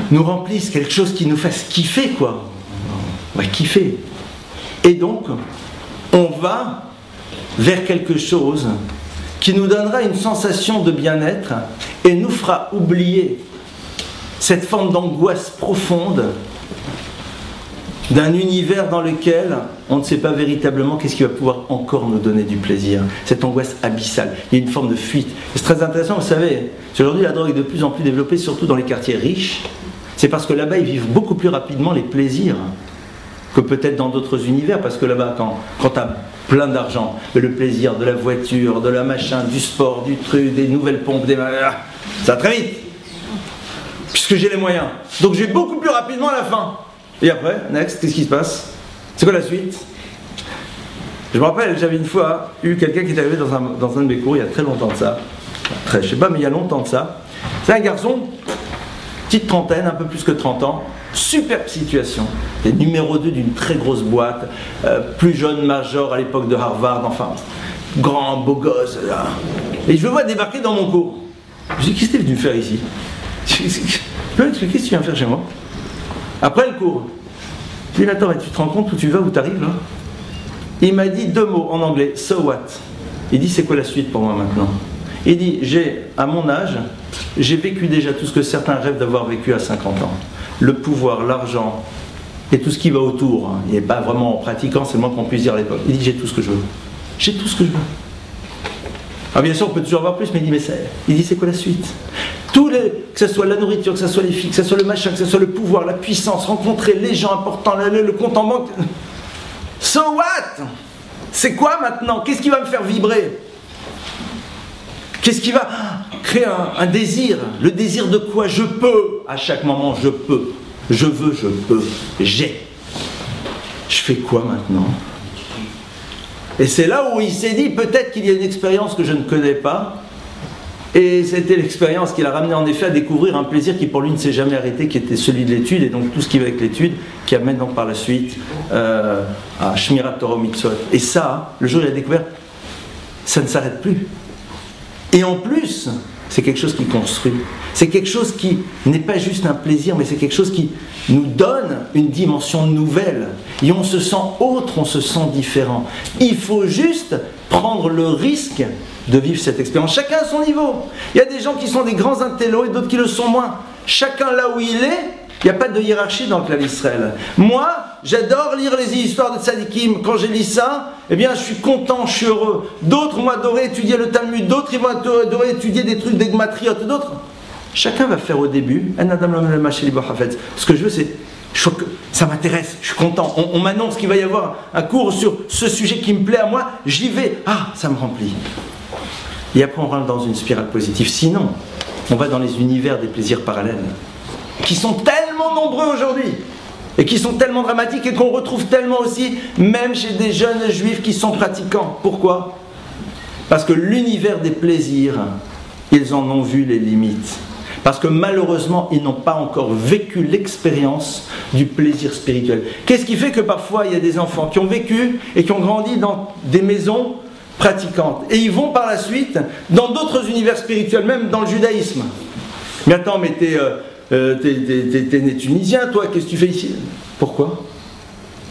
[SPEAKER 1] nous remplisse, quelque chose qui nous fasse kiffer, quoi. On va kiffer. Et donc, on va vers quelque chose qui nous donnera une sensation de bien-être et nous fera oublier cette forme d'angoisse profonde d'un univers dans lequel on ne sait pas véritablement qu'est-ce qui va pouvoir encore nous donner du plaisir. Cette angoisse abyssale. Il y a une forme de fuite. C'est très intéressant, vous savez, aujourd'hui la drogue est de plus en plus développée, surtout dans les quartiers riches. C'est parce que là-bas, ils vivent beaucoup plus rapidement les plaisirs que peut-être dans d'autres univers, parce que là-bas, quand tu as plein d'argent, le plaisir de la voiture, de la machin, du sport, du truc, des nouvelles pompes, ça va très vite, puisque j'ai les moyens. Donc je vais beaucoup plus rapidement à la fin. Et après, next, qu'est-ce qui se passe? C'est quoi la suite? Je me rappelle, j'avais une fois eu quelqu'un qui est arrivé dans un de mes cours, il y a très longtemps de ça. Je sais pas, mais il y a longtemps de ça. C'est un garçon, petite trentaine, un peu plus que 30 ans, superbe situation. Il est numéro 2 d'une très grosse boîte, plus jeune major à l'époque de Harvard, enfin, grand, beau gosse, là. Et je le vois débarquer dans mon cours. Je dis, qu'est-ce que tu es venu faire ici? Tu peux m'expliquer ce que tu viens faire chez moi? Après le cours, je dis, attends, mais tu te rends compte où tu vas, où tu arrives là? Il m'a dit 2 mots en anglais, so what? Il dit, c'est quoi la suite pour moi maintenant? Il dit, à mon âge, j'ai vécu déjà tout ce que certains rêvent d'avoir vécu à 50 ans. Le pouvoir, l'argent et tout ce qui va autour. Il n'est pas vraiment en pratiquant, c'est le moins qu'on puisse dire à l'époque. Il dit, j'ai tout ce que je veux. J'ai tout ce que je veux. Alors bien sûr, on peut toujours avoir plus, mais il dit, c'est quoi la suite? Que ce soit la nourriture, que ce soit les filles, que ce soit le machin, que ce soit le pouvoir, la puissance, rencontrer les gens importants, le compte en banque. So what? C'est quoi maintenant? Qu'est-ce qui va me faire vibrer? Qu'est-ce qui va créer un désir? Le désir de quoi? Je peux. À chaque moment, je peux. Je veux, je peux. J'ai. Je fais quoi maintenant? Et c'est là où il s'est dit, peut-être qu'il y a une expérience que je ne connais pas. Et c'était l'expérience qui l'a ramené en effet à découvrir un plaisir qui pour lui ne s'est jamais arrêté, qui était celui de l'étude, et donc tout ce qui va avec l'étude, qui amène donc par la suite à Shmirat Torah Mitzvot. Et ça, le jour où il a découvert, ça ne s'arrête plus. Et en plus, c'est quelque chose qui construit. C'est quelque chose qui n'est pas juste un plaisir, mais c'est quelque chose qui nous donne une dimension nouvelle. Et on se sent autre, on se sent différent. Il faut juste prendre le risque de vivre cette expérience. Chacun à son niveau. Il y a des gens qui sont des grands intellos et d'autres qui le sont moins. Chacun là où il est, il n'y a pas de hiérarchie dans le clan Israël. Moi, j'adore lire les histoires de tzadikim. Quand j'ai lu ça, eh bien, je suis content, je suis heureux. D'autres vont adorer étudier le Talmud, d'autres ils vont adorer étudier des trucs d'Egmatriot, d'autres. Chacun va faire au début. Ce que je veux, c'est ça m'intéresse, je suis content. On m'annonce qu'il va y avoir un cours sur ce sujet qui me plaît à moi, j'y vais. Ah, ça me remplit. Et après, on rentre dans une spirale positive. Sinon, on va dans les univers des plaisirs parallèles, qui sont tellement nombreux aujourd'hui, et qui sont tellement dramatiques, et qu'on retrouve tellement aussi, même chez des jeunes juifs qui sont pratiquants. Pourquoi? Parce que l'univers des plaisirs, ils en ont vu les limites. Parce que malheureusement, ils n'ont pas encore vécu l'expérience du plaisir spirituel. Qu'est-ce qui fait que parfois, il y a des enfants qui ont vécu et qui ont grandi dans des maisons pratiquantes, et ils vont par la suite dans d'autres univers spirituels, même dans le judaïsme. Mais attends, mais t'es né tunisien, toi, qu'est-ce que tu fais ici? Pourquoi?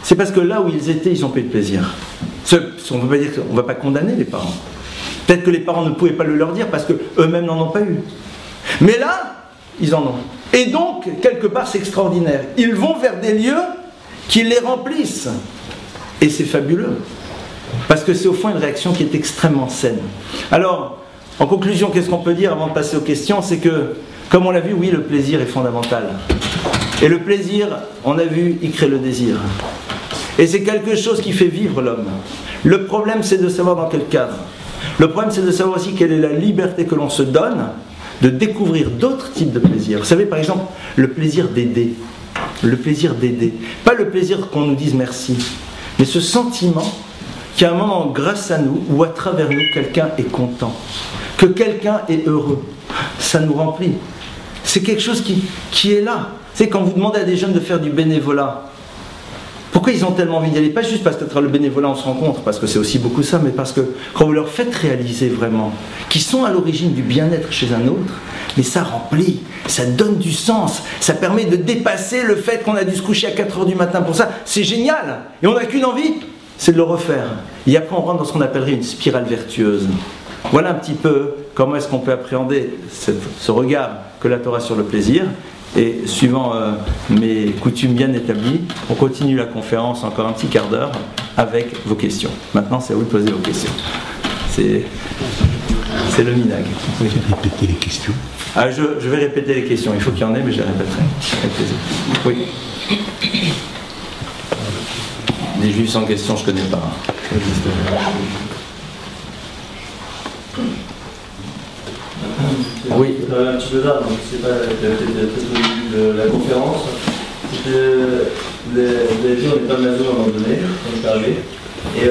[SPEAKER 1] C'est parce que là où ils étaient, ils ont pas eu de plaisir. On ne va pas condamner les parents. Peut-être que les parents ne pouvaient pas le leur dire parce qu'eux-mêmes n'en ont pas eu. Mais là, ils en ont. Et donc, quelque part, c'est extraordinaire. Ils vont vers des lieux qui les remplissent. Et c'est fabuleux. Parce que c'est au fond une réaction qui est extrêmement saine. Alors, en conclusion, qu'est-ce qu'on peut dire avant de passer aux questions? C'est que, comme on l'a vu, oui, le plaisir est fondamental. Et le plaisir, on a vu, il crée le désir. Et c'est quelque chose qui fait vivre l'homme. Le problème, c'est de savoir dans quel cadre. Le problème, c'est de savoir aussi quelle est la liberté que l'on se donne de découvrir d'autres types de plaisirs. Vous savez, par exemple, le plaisir d'aider. Le plaisir d'aider. Pas le plaisir qu'on nous dise merci, mais ce sentiment qu'à un moment, grâce à nous ou à travers nous, quelqu'un est content, que quelqu'un est heureux. Ça nous remplit. C'est quelque chose qui est là. C'est quand vous demandez à des jeunes de faire du bénévolat, pourquoi ils ont tellement envie d'y aller? Pas juste parce qu'à travers le bénévolat on se rencontre, parce que c'est aussi beaucoup ça, mais parce que quand vous leur faites réaliser vraiment qu'ils sont à l'origine du bien-être chez un autre, mais ça remplit, ça donne du sens, ça permet de dépasser le fait qu'on a dû se coucher à 4h du matin pour ça. C'est génial. Et on n'a qu'une envie, c'est de le refaire. Et après on rentre dans ce qu'on appellerait une spirale vertueuse. Voilà un petit peu comment est-ce qu'on peut appréhender ce regard que la Torah sur le plaisir. Et suivant mes coutumes bien établies, on continue la conférence encore un petit quart d'heure avec vos questions. Maintenant, c'est à vous de poser vos questions. C'est le minag.
[SPEAKER 2] Vous pouvez répéter les questions?
[SPEAKER 1] Je vais répéter les questions. Il faut qu'il y en ait, mais je les répéterai. Avec plaisir. Oui. Les juifs sans question, je ne connais pas. Oui.
[SPEAKER 3] Un petit peu tard, donc c'est pas peut-être au début de la conférence. Vous avez dit on n'est pas maso à un moment donné, quand vous arrivé. Et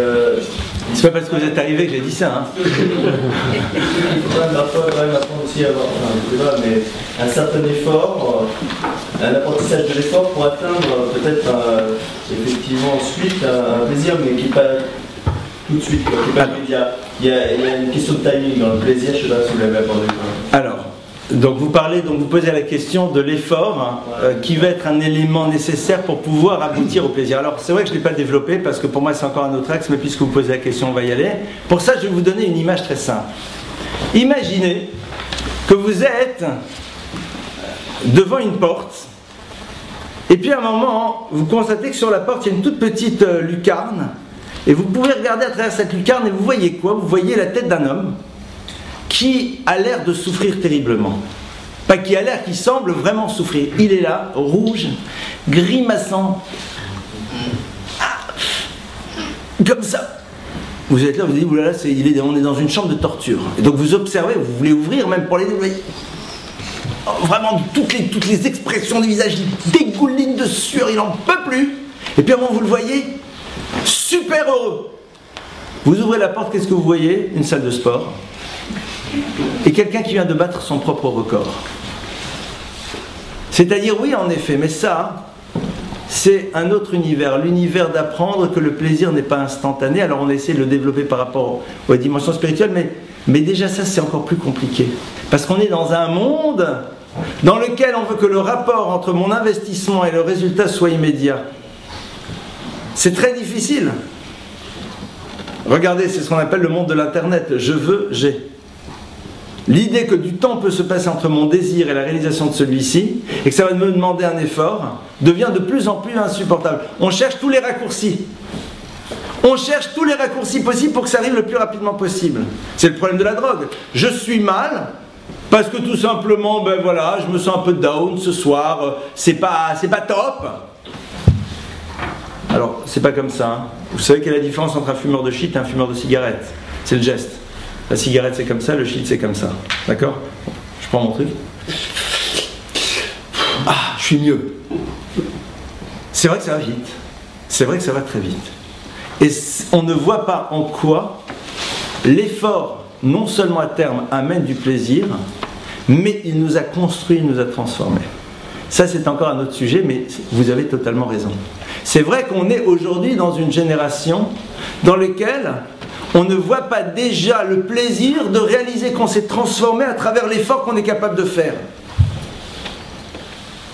[SPEAKER 1] c'est pas parce que vous êtes arrivé que j'ai dit ça. Hein.
[SPEAKER 3] Il faut quand même apprendre aussi à avoir, mais un certain effort, un apprentissage de l'effort pour atteindre peut-être effectivement ensuite un plaisir, mais qui n'est pas tout de suite, qui n'est pas immédiat. Il y a une question de timing dans le plaisir, je ne sais pas si vous l'avez abordé.
[SPEAKER 1] Alors, donc vous posez la question de l'effort qui va être un élément nécessaire pour pouvoir aboutir au plaisir. Alors c'est vrai que je ne l'ai pas développé parce que pour moi c'est encore un autre axe, mais puisque vous posez la question, on va y aller. Pour ça, je vais vous donner une image très simple. Imaginez que vous êtes devant une porte et puis à un moment, vous constatez que sur la porte, il y a une toute petite lucarne. Et vous pouvez regarder à travers cette lucarne et vous voyez quoi? Vous voyez la tête d'un homme qui a l'air de souffrir terriblement. Pas qui a l'air, qui semble vraiment souffrir. Il est là, rouge, grimaçant, comme ça. Vous êtes là, vous dites, oulala, on est dans une chambre de torture. Et donc vous observez, vous voulez ouvrir même pour les... Vraiment, toutes les expressions du visage, il dégouline de sueur, il n'en peut plus. Et puis à un moment, vous le voyez super heureux. Vous ouvrez la porte, qu'est-ce que vous voyez? Une salle de sport. Et quelqu'un qui vient de battre son propre record. C'est-à-dire, oui, en effet, mais ça, c'est un autre univers. L'univers d'apprendre que le plaisir n'est pas instantané. Alors on essaie de le développer par rapport aux dimensions spirituelles, mais déjà ça, c'est encore plus compliqué. Parce qu'on est dans un monde dans lequel on veut que le rapport entre mon investissement et le résultat soit immédiat. C'est très difficile. Regardez, c'est ce qu'on appelle le monde de l'Internet. Je veux, j'ai. L'idée que du temps peut se passer entre mon désir et la réalisation de celui-ci, et que ça va me demander un effort, devient de plus en plus insupportable. On cherche tous les raccourcis. On cherche tous les raccourcis possibles pour que ça arrive le plus rapidement possible. C'est le problème de la drogue. Je suis mal parce que tout simplement, ben voilà, je me sens un peu down ce soir, c'est pas top. Alors, c'est pas comme ça. Hein. Vous savez quelle est la différence entre un fumeur de shit et un fumeur de cigarette? C'est le geste. La cigarette c'est comme ça, le shit c'est comme ça. D'accord? Je prends mon truc. Ah, je suis mieux. C'est vrai que ça va vite. C'est vrai que ça va très vite. Et on ne voit pas en quoi l'effort, non seulement à terme, amène du plaisir, mais il nous a construit, il nous a transformés. Ça c'est encore un autre sujet, mais vous avez totalement raison. C'est vrai qu'on est aujourd'hui dans une génération dans laquelle on ne voit pas déjà le plaisir de réaliser qu'on s'est transformé à travers l'effort qu'on est capable de faire.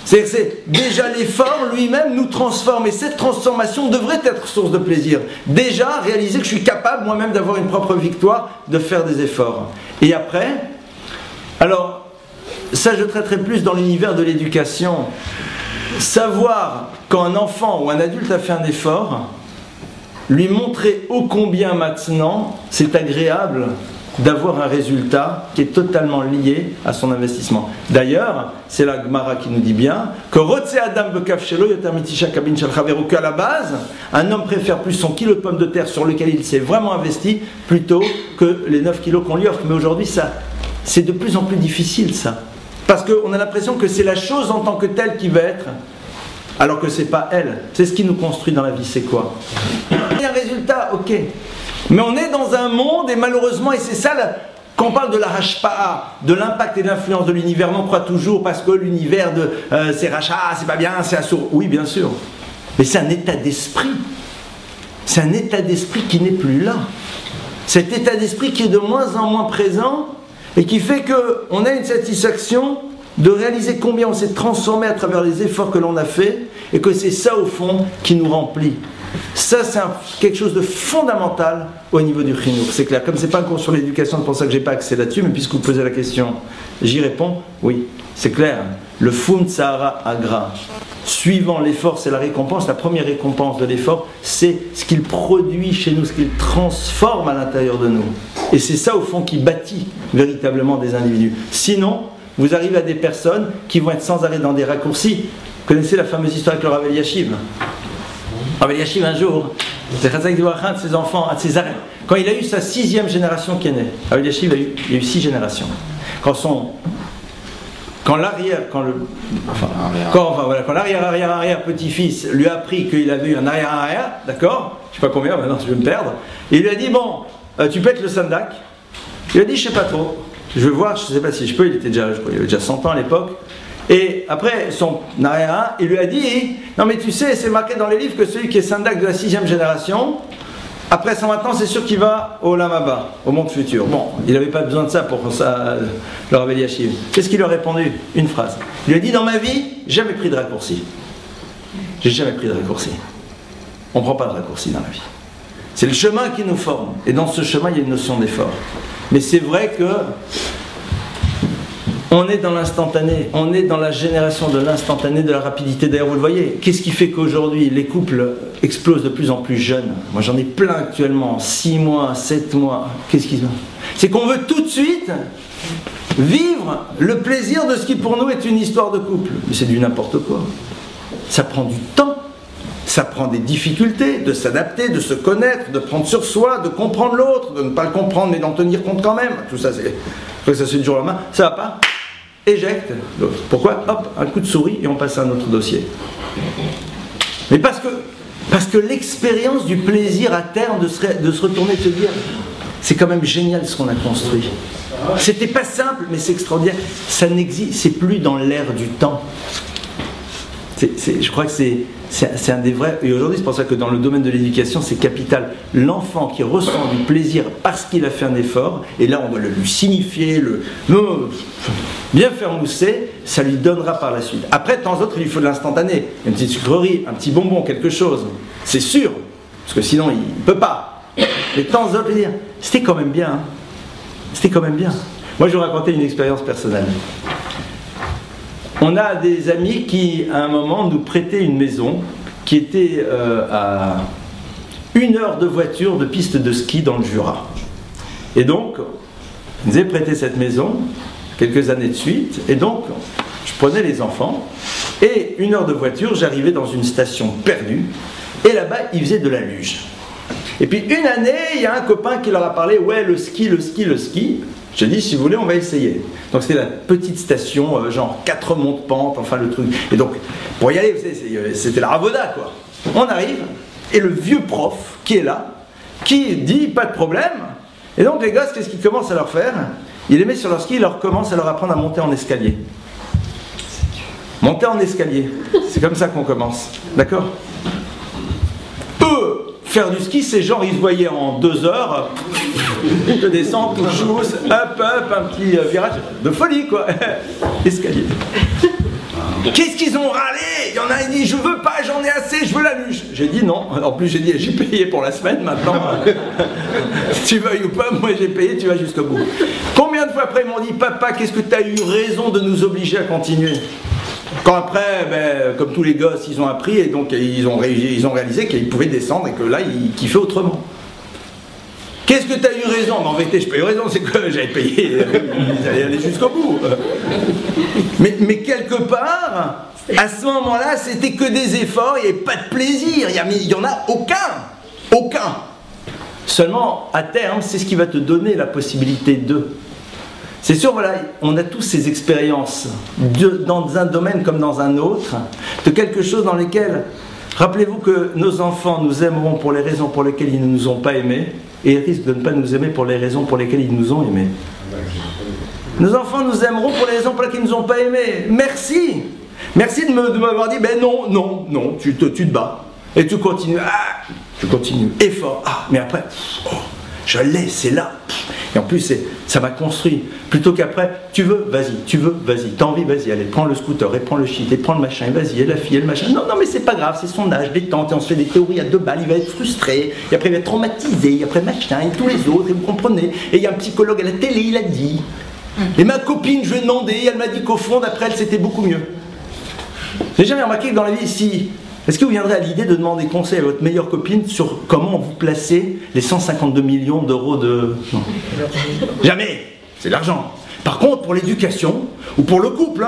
[SPEAKER 1] C'est déjà l'effort lui-même nous transforme, et cette transformation devrait être source de plaisir. Déjà réaliser que je suis capable moi-même d'avoir une propre victoire, de faire des efforts. Et après, alors ça je traiterai plus dans l'univers de l'éducation. Savoir quand un enfant ou un adulte a fait un effort, lui montrer ô combien maintenant c'est agréable d'avoir un résultat qui est totalement lié à son investissement. D'ailleurs, c'est la Gemara qui nous dit bien que qu'à la base, un homme préfère plus son kilo de pommes de terre sur lequel il s'est vraiment investi plutôt que les 9 kilos qu'on lui offre. Mais aujourd'hui, ça, c'est de plus en plus difficile, ça. Parce qu'on a l'impression que c'est la chose en tant que telle qui va être, alors que c'est pas elle. C'est ce qui nous construit dans la vie, c'est quoi? Il y a un résultat, ok. Mais on est dans un monde, et malheureusement, et c'est ça, quand on parle de la hashpa'a, de l'impact et de l'influence de l'univers, on croit toujours parce que l'univers c'est rachat, c'est pas bien, c'est assourd. Oui, bien sûr. Mais c'est un état d'esprit. C'est un état d'esprit qui n'est plus là. Cet état d'esprit qui est de moins en moins présent et qui fait qu'on a une satisfaction de réaliser combien on s'est transformé à travers les efforts que l'on a fait et que c'est ça au fond qui nous remplit. Ça c'est quelque chose de fondamental au niveau du chinour, c'est clair. Comme c'est pas un cours sur l'éducation, c'est pour ça que j'ai pas accès là-dessus, mais puisque vous posez la question, j'y réponds, oui, c'est clair. Le Fum Tsahara Agra, suivant l'effort, c'est la récompense. La première récompense de l'effort, c'est ce qu'il produit chez nous, ce qu'il transforme à l'intérieur de nous. Et c'est ça au fond qui bâtit véritablement des individus. Sinon, vous arrivez à des personnes qui vont être sans arrêt dans des raccourcis. Vous connaissez la fameuse histoire avec le Rav Eliashiv? Rav Eliashiv, un jour, c'est Chazak Dibouachin de ses enfants, de ses arrêts. Quand il a eu sa 6e génération qui est née, Rav Eliashiv il y a eu 6 générations. Quand l'arrière petit-fils lui a appris qu'il avait eu un arrière, d'accord, je sais pas combien, maintenant je vais me perdre, et il lui a dit, bon, tu peux être le sandak? Il a dit, je sais pas trop, je vais voir, je sais pas si je peux, il avait déjà 100 ans à l'époque. Et après, son arrière, il lui a dit, non mais tu sais, c'est marqué dans les livres que celui qui est sandak de la 6e génération, après 120 ans, c'est sûr qu'il va au Olam Haba, au monde futur. Bon, il n'avait pas besoin de ça pour ça, le Rav Eliashiv. Qu'est-ce qu'il lui a répondu? Une phrase. Il lui a dit, dans ma vie, jamais pris de raccourci. J'ai jamais pris de raccourci. On ne prend pas de raccourci dans la vie. C'est le chemin qui nous forme. Et dans ce chemin, il y a une notion d'effort. Mais c'est vrai que on est dans l'instantané, on est dans la génération de l'instantané, de la rapidité. D'ailleurs, vous le voyez, qu'est-ce qui fait qu'aujourd'hui, les couples explosent de plus en plus jeunes? Moi, j'en ai plein actuellement, 6 mois, 7 mois. Qu'est-ce qui se passe? C'est qu'on veut tout de suite vivre le plaisir de ce qui, pour nous, est une histoire de couple. Mais c'est du n'importe quoi. Ça prend du temps, ça prend des difficultés de s'adapter, de se connaître, de prendre sur soi, de comprendre l'autre, de ne pas le comprendre, mais d'en tenir compte quand même. Tout ça, ça se fait du jour au lendemain. Ça va pas? Éjecte l'autre. Pourquoi? Hop, un coup de souris et on passe à un autre dossier. Mais parce que l'expérience du plaisir à terme de se retourner et de se dire, c'est quand même génial ce qu'on a construit. C'était pas simple, mais c'est extraordinaire. Ça n'existe, c'est plus dans l'air du temps. Je crois que c'est un des vrais. Et aujourd'hui, c'est pour ça que dans le domaine de l'éducation, c'est capital. L'enfant qui ressent du plaisir parce qu'il a fait un effort, et là on doit le lui signifier, bien faire mousser, ça lui donnera par la suite. Après, de temps en temps, il lui faut de l'instantané. Une petite sucrerie, un petit bonbon, quelque chose. C'est sûr, parce que sinon il ne peut pas. Mais de temps en temps, il dire, c'était quand même bien. Hein. C'était quand même bien. Moi, je vais vous raconter une expérience personnelle. On a des amis qui, à un moment, nous prêtaient une maison qui était à 1 heure de voiture de piste de ski dans le Jura. Et donc, ils nous avaient prêté cette maison quelques années de suite. Et donc, je prenais les enfants et 1 heure de voiture, j'arrivais dans une station perdue. Et là-bas, ils faisaient de la luge. Et puis, une année, il y a un copain qui leur a parlé, ouais, le ski. J'ai dit, si vous voulez, on va essayer. Donc c'était la petite station, genre 4 montes-pentes, enfin le truc. Et donc, pour y aller, c'était la ravoda, quoi. On arrive, et le vieux prof qui est là, qui dit, pas de problème. Et donc les gosses, qu'est-ce qu'ils commencent à leur faire? Il les met sur leur ski, il leur commence à leur apprendre à monter en escalier. Monter en escalier, c'est comme ça qu'on commence. D'accord? Faire du ski, c'est genre, ils se voyaient en 2 heures, ils te descendent, tout chousse, hop, un petit virage, de folie quoi, escalier. Qu'est-ce qu'ils ont râlé? Il y en a un qui dit, je veux pas, j'en ai assez, je veux la luge. J'ai dit non, en plus j'ai dit, j'ai payé pour la semaine maintenant, tu veuilles ou pas, moi j'ai payé, tu vas jusqu'au bout. Combien de fois après ils m'ont dit, papa, qu'est-ce que tu as eu raison de nous obliger à continuer? Quand après, comme tous les gosses, ils ont appris et donc ils ont réalisé qu'ils pouvaient descendre et que là, ils kiffaient autrement. Qu'est-ce que tu as eu raison? Mais en vérité, je n'ai pas eu raison, c'est que j'avais payé, ils allaient aller jusqu'au bout. Mais quelque part, à ce moment-là, c'était que des efforts, il n'y avait pas de plaisir, il n'y en a aucun. Seulement, à terme, c'est ce qui va te donner la possibilité de. C'est sûr, voilà, on a tous ces expériences, dans un domaine comme dans un autre, de quelque chose dans lequel, rappelez-vous que nos enfants nous aimeront pour les raisons pour lesquelles ils ne nous ont pas aimés, et ils risquent de ne pas nous aimer pour les raisons pour lesquelles ils nous ont aimés. Nos enfants nous aimeront pour les raisons pour lesquelles ils ne nous ont pas aimés. Merci de m'avoir dit, ben non, tu te bats. Et tu continues, effort, mais après, je l'ai, c'est là. Et en plus, ça m'a construit. Plutôt qu'après, tu veux, vas-y, t'as envie, vas-y, allez, prends le scooter, et prends le shit, et prends le machin, et vas-y, et la fille, et le machin. Non, mais c'est pas grave, c'est son âge, détente, et on se fait des théories à 2 balles, il va être frustré, et après il va être traumatisé, et après machin, et tous les autres, et vous comprenez. Et il y a un psychologue à la télé, il a dit. Et ma copine, je lui ai demandé, elle m'a dit qu'au fond, d'après elle, c'était beaucoup mieux. J'ai jamais remarqué que dans la vie, si... Est-ce que vous viendrez à l'idée de demander conseil à votre meilleure copine sur comment vous placez les 152 millions d'euros de... Non. Jamais. C'est de l'argent. Par contre, pour l'éducation, ou pour le couple,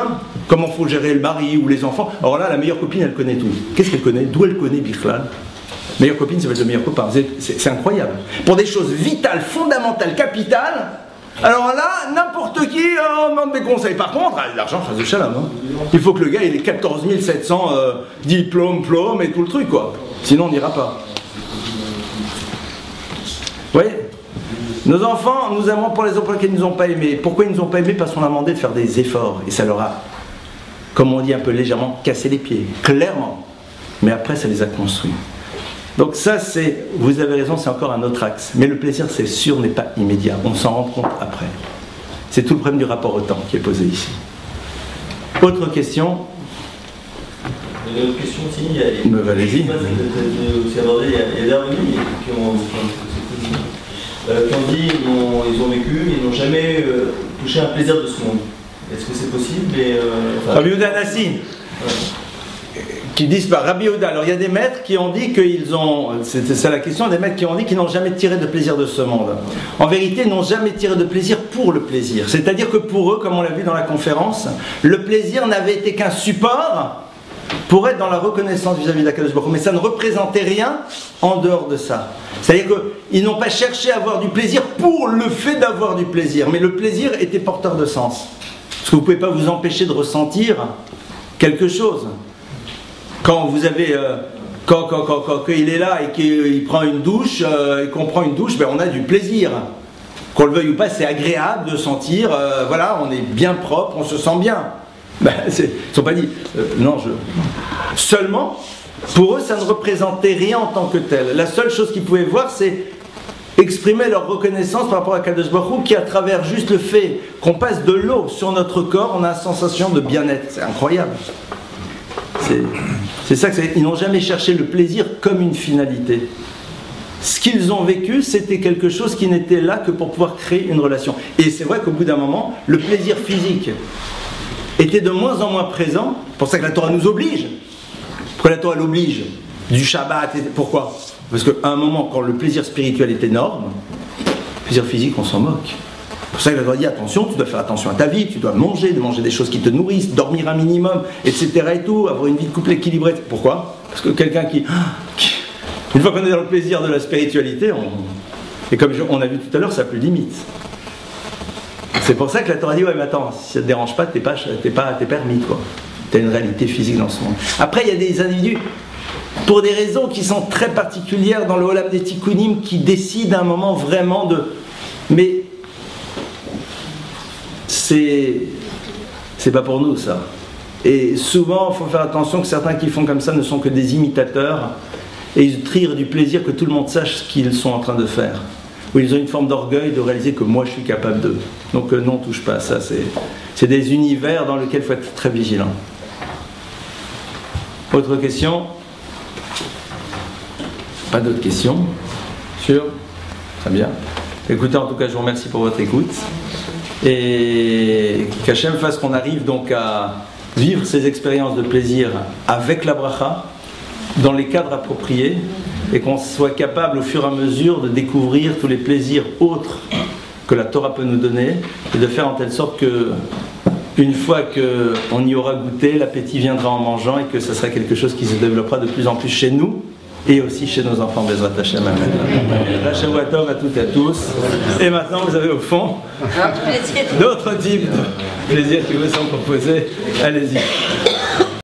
[SPEAKER 1] comment il faut gérer le mari ou les enfants, alors là, la meilleure copine, elle connaît tout. Qu'est-ce qu'elle connaît? D'où elle connaît Bichlal? Meilleure copine, ça va être le meilleur copain. C'est incroyable. Pour des choses vitales, fondamentales, capitales, alors là, n'importe qui on demande des conseils. Par contre, l'argent, ça se chalame. Il faut que le gars ait les 14 700 diplômes et tout le truc, quoi. Sinon, on n'ira pas. Vous voyez? Nos enfants, nous aimons pour les emplois qu'ils ne nous ont pas aimés. Pourquoi ils ne nous ont pas aimés? Parce qu'on a demandé de faire des efforts. Et ça leur a, comme on dit un peu légèrement, cassé les pieds. Clairement. Mais après, ça les a construits. Donc ça, vous avez raison, c'est encore un autre axe. Mais le plaisir, c'est sûr, n'est pas immédiat. On s'en rend compte après. C'est tout le problème du rapport au temps qui est posé ici. Autre question?
[SPEAKER 3] Il y a une autre question aussi.
[SPEAKER 1] Allez-y.
[SPEAKER 3] Aussi abordé, il y a des revenus qui ont dit ils ont vécu, ils n'ont jamais touché un plaisir de ce monde. Est-ce que c'est possible?
[SPEAKER 1] Rabbi Yehuda Hanassi, qui disent Rabbi Yehuda. Alors il y a des maîtres qui ont dit qu'ils ont, c'est ça la question, des maîtres qui ont dit qu'ils n'ont jamais tiré de plaisir de ce monde. En vérité, ils n'ont jamais tiré de plaisir pour le plaisir. C'est-à-dire que pour eux, comme on l'a vu dans la conférence, le plaisir n'avait été qu'un support pour être dans la reconnaissance vis-à-vis d'Akadosh Baruch Hu. Mais ça ne représentait rien en dehors de ça. C'est-à-dire qu'ils n'ont pas cherché à avoir du plaisir pour le fait d'avoir du plaisir. Mais le plaisir était porteur de sens. Parce que vous ne pouvez pas vous empêcher de ressentir quelque chose. Quand vous avez, quand il est là et qu'il prend une douche, et qu'on prend une douche, ben on a du plaisir. Qu'on le veuille ou pas, c'est agréable de sentir, voilà, on est bien propre, on se sent bien. Ben, ils ne sont pas dit, Seulement, pour eux, ça ne représentait rien en tant que tel. La seule chose qu'ils pouvaient voir, c'est exprimer leur reconnaissance par rapport à Kadosh Baruch Hu, qui à travers juste le fait qu'on passe de l'eau sur notre corps, on a une sensation de bien-être. C'est incroyable. C'est ça que c'est. Ils n'ont jamais cherché le plaisir comme une finalité. Ce qu'ils ont vécu, c'était quelque chose qui n'était là que pour pouvoir créer une relation. Et c'est vrai qu'au bout d'un moment, le plaisir physique était de moins en moins présent. C'est pour ça que la Torah nous oblige. Pourquoi la Torah l'oblige? Du Shabbat. Pourquoi? Parce qu'à un moment, quand le plaisir spirituel est énorme, le plaisir physique, on s'en moque. C'est pour ça que la Torah dit attention, tu dois faire attention à ta vie, tu dois manger des choses qui te nourrissent, dormir un minimum, etc. et tout, avoir une vie de couple équilibrée. Pourquoi? Parce que quelqu'un qui une fois qu'on est dans le plaisir de la spiritualité, et comme on a vu tout à l'heure, ça n'a plus de limite. C'est pour ça que la Torah dit ouais, mais attends, si ça ne te dérange pas, t'es permis, quoi. T'as une réalité physique dans ce monde. Après, il y a des individus, pour des raisons qui sont très particulières dans le Olam des Tikkunim, qui décident à un moment vraiment de. Mais c'est pas pour nous ça. Et souvent, il faut faire attention que certains qui font comme ça ne sont que des imitateurs et ils tirent du plaisir que tout le monde sache ce qu'ils sont en train de faire. Ou ils ont une forme d'orgueil de réaliser que moi je suis capable d'eux. Donc non, touche pas à ça. C'est des univers dans lesquels il faut être très vigilant. Autre question? Pas d'autres questions? Sûr? Très bien. Écoutez, en tout cas, je vous remercie pour votre écoute. Et qu'Hachem fasse qu'on arrive donc à vivre ces expériences de plaisir avec la bracha, dans les cadres appropriés, et qu'on soit capable au fur et à mesure de découvrir tous les plaisirs autres que la Torah peut nous donner, et de faire en telle sorte que une fois qu'on y aura goûté, l'appétit viendra en mangeant et que ce sera quelque chose qui se développera de plus en plus chez nous et aussi chez nos enfants. Bezrat Hashem. Amen. Shavua Tov à toutes et à tous. Et maintenant, vous avez au fond d'autres types de plaisirs qui vous sont proposés. Allez-y.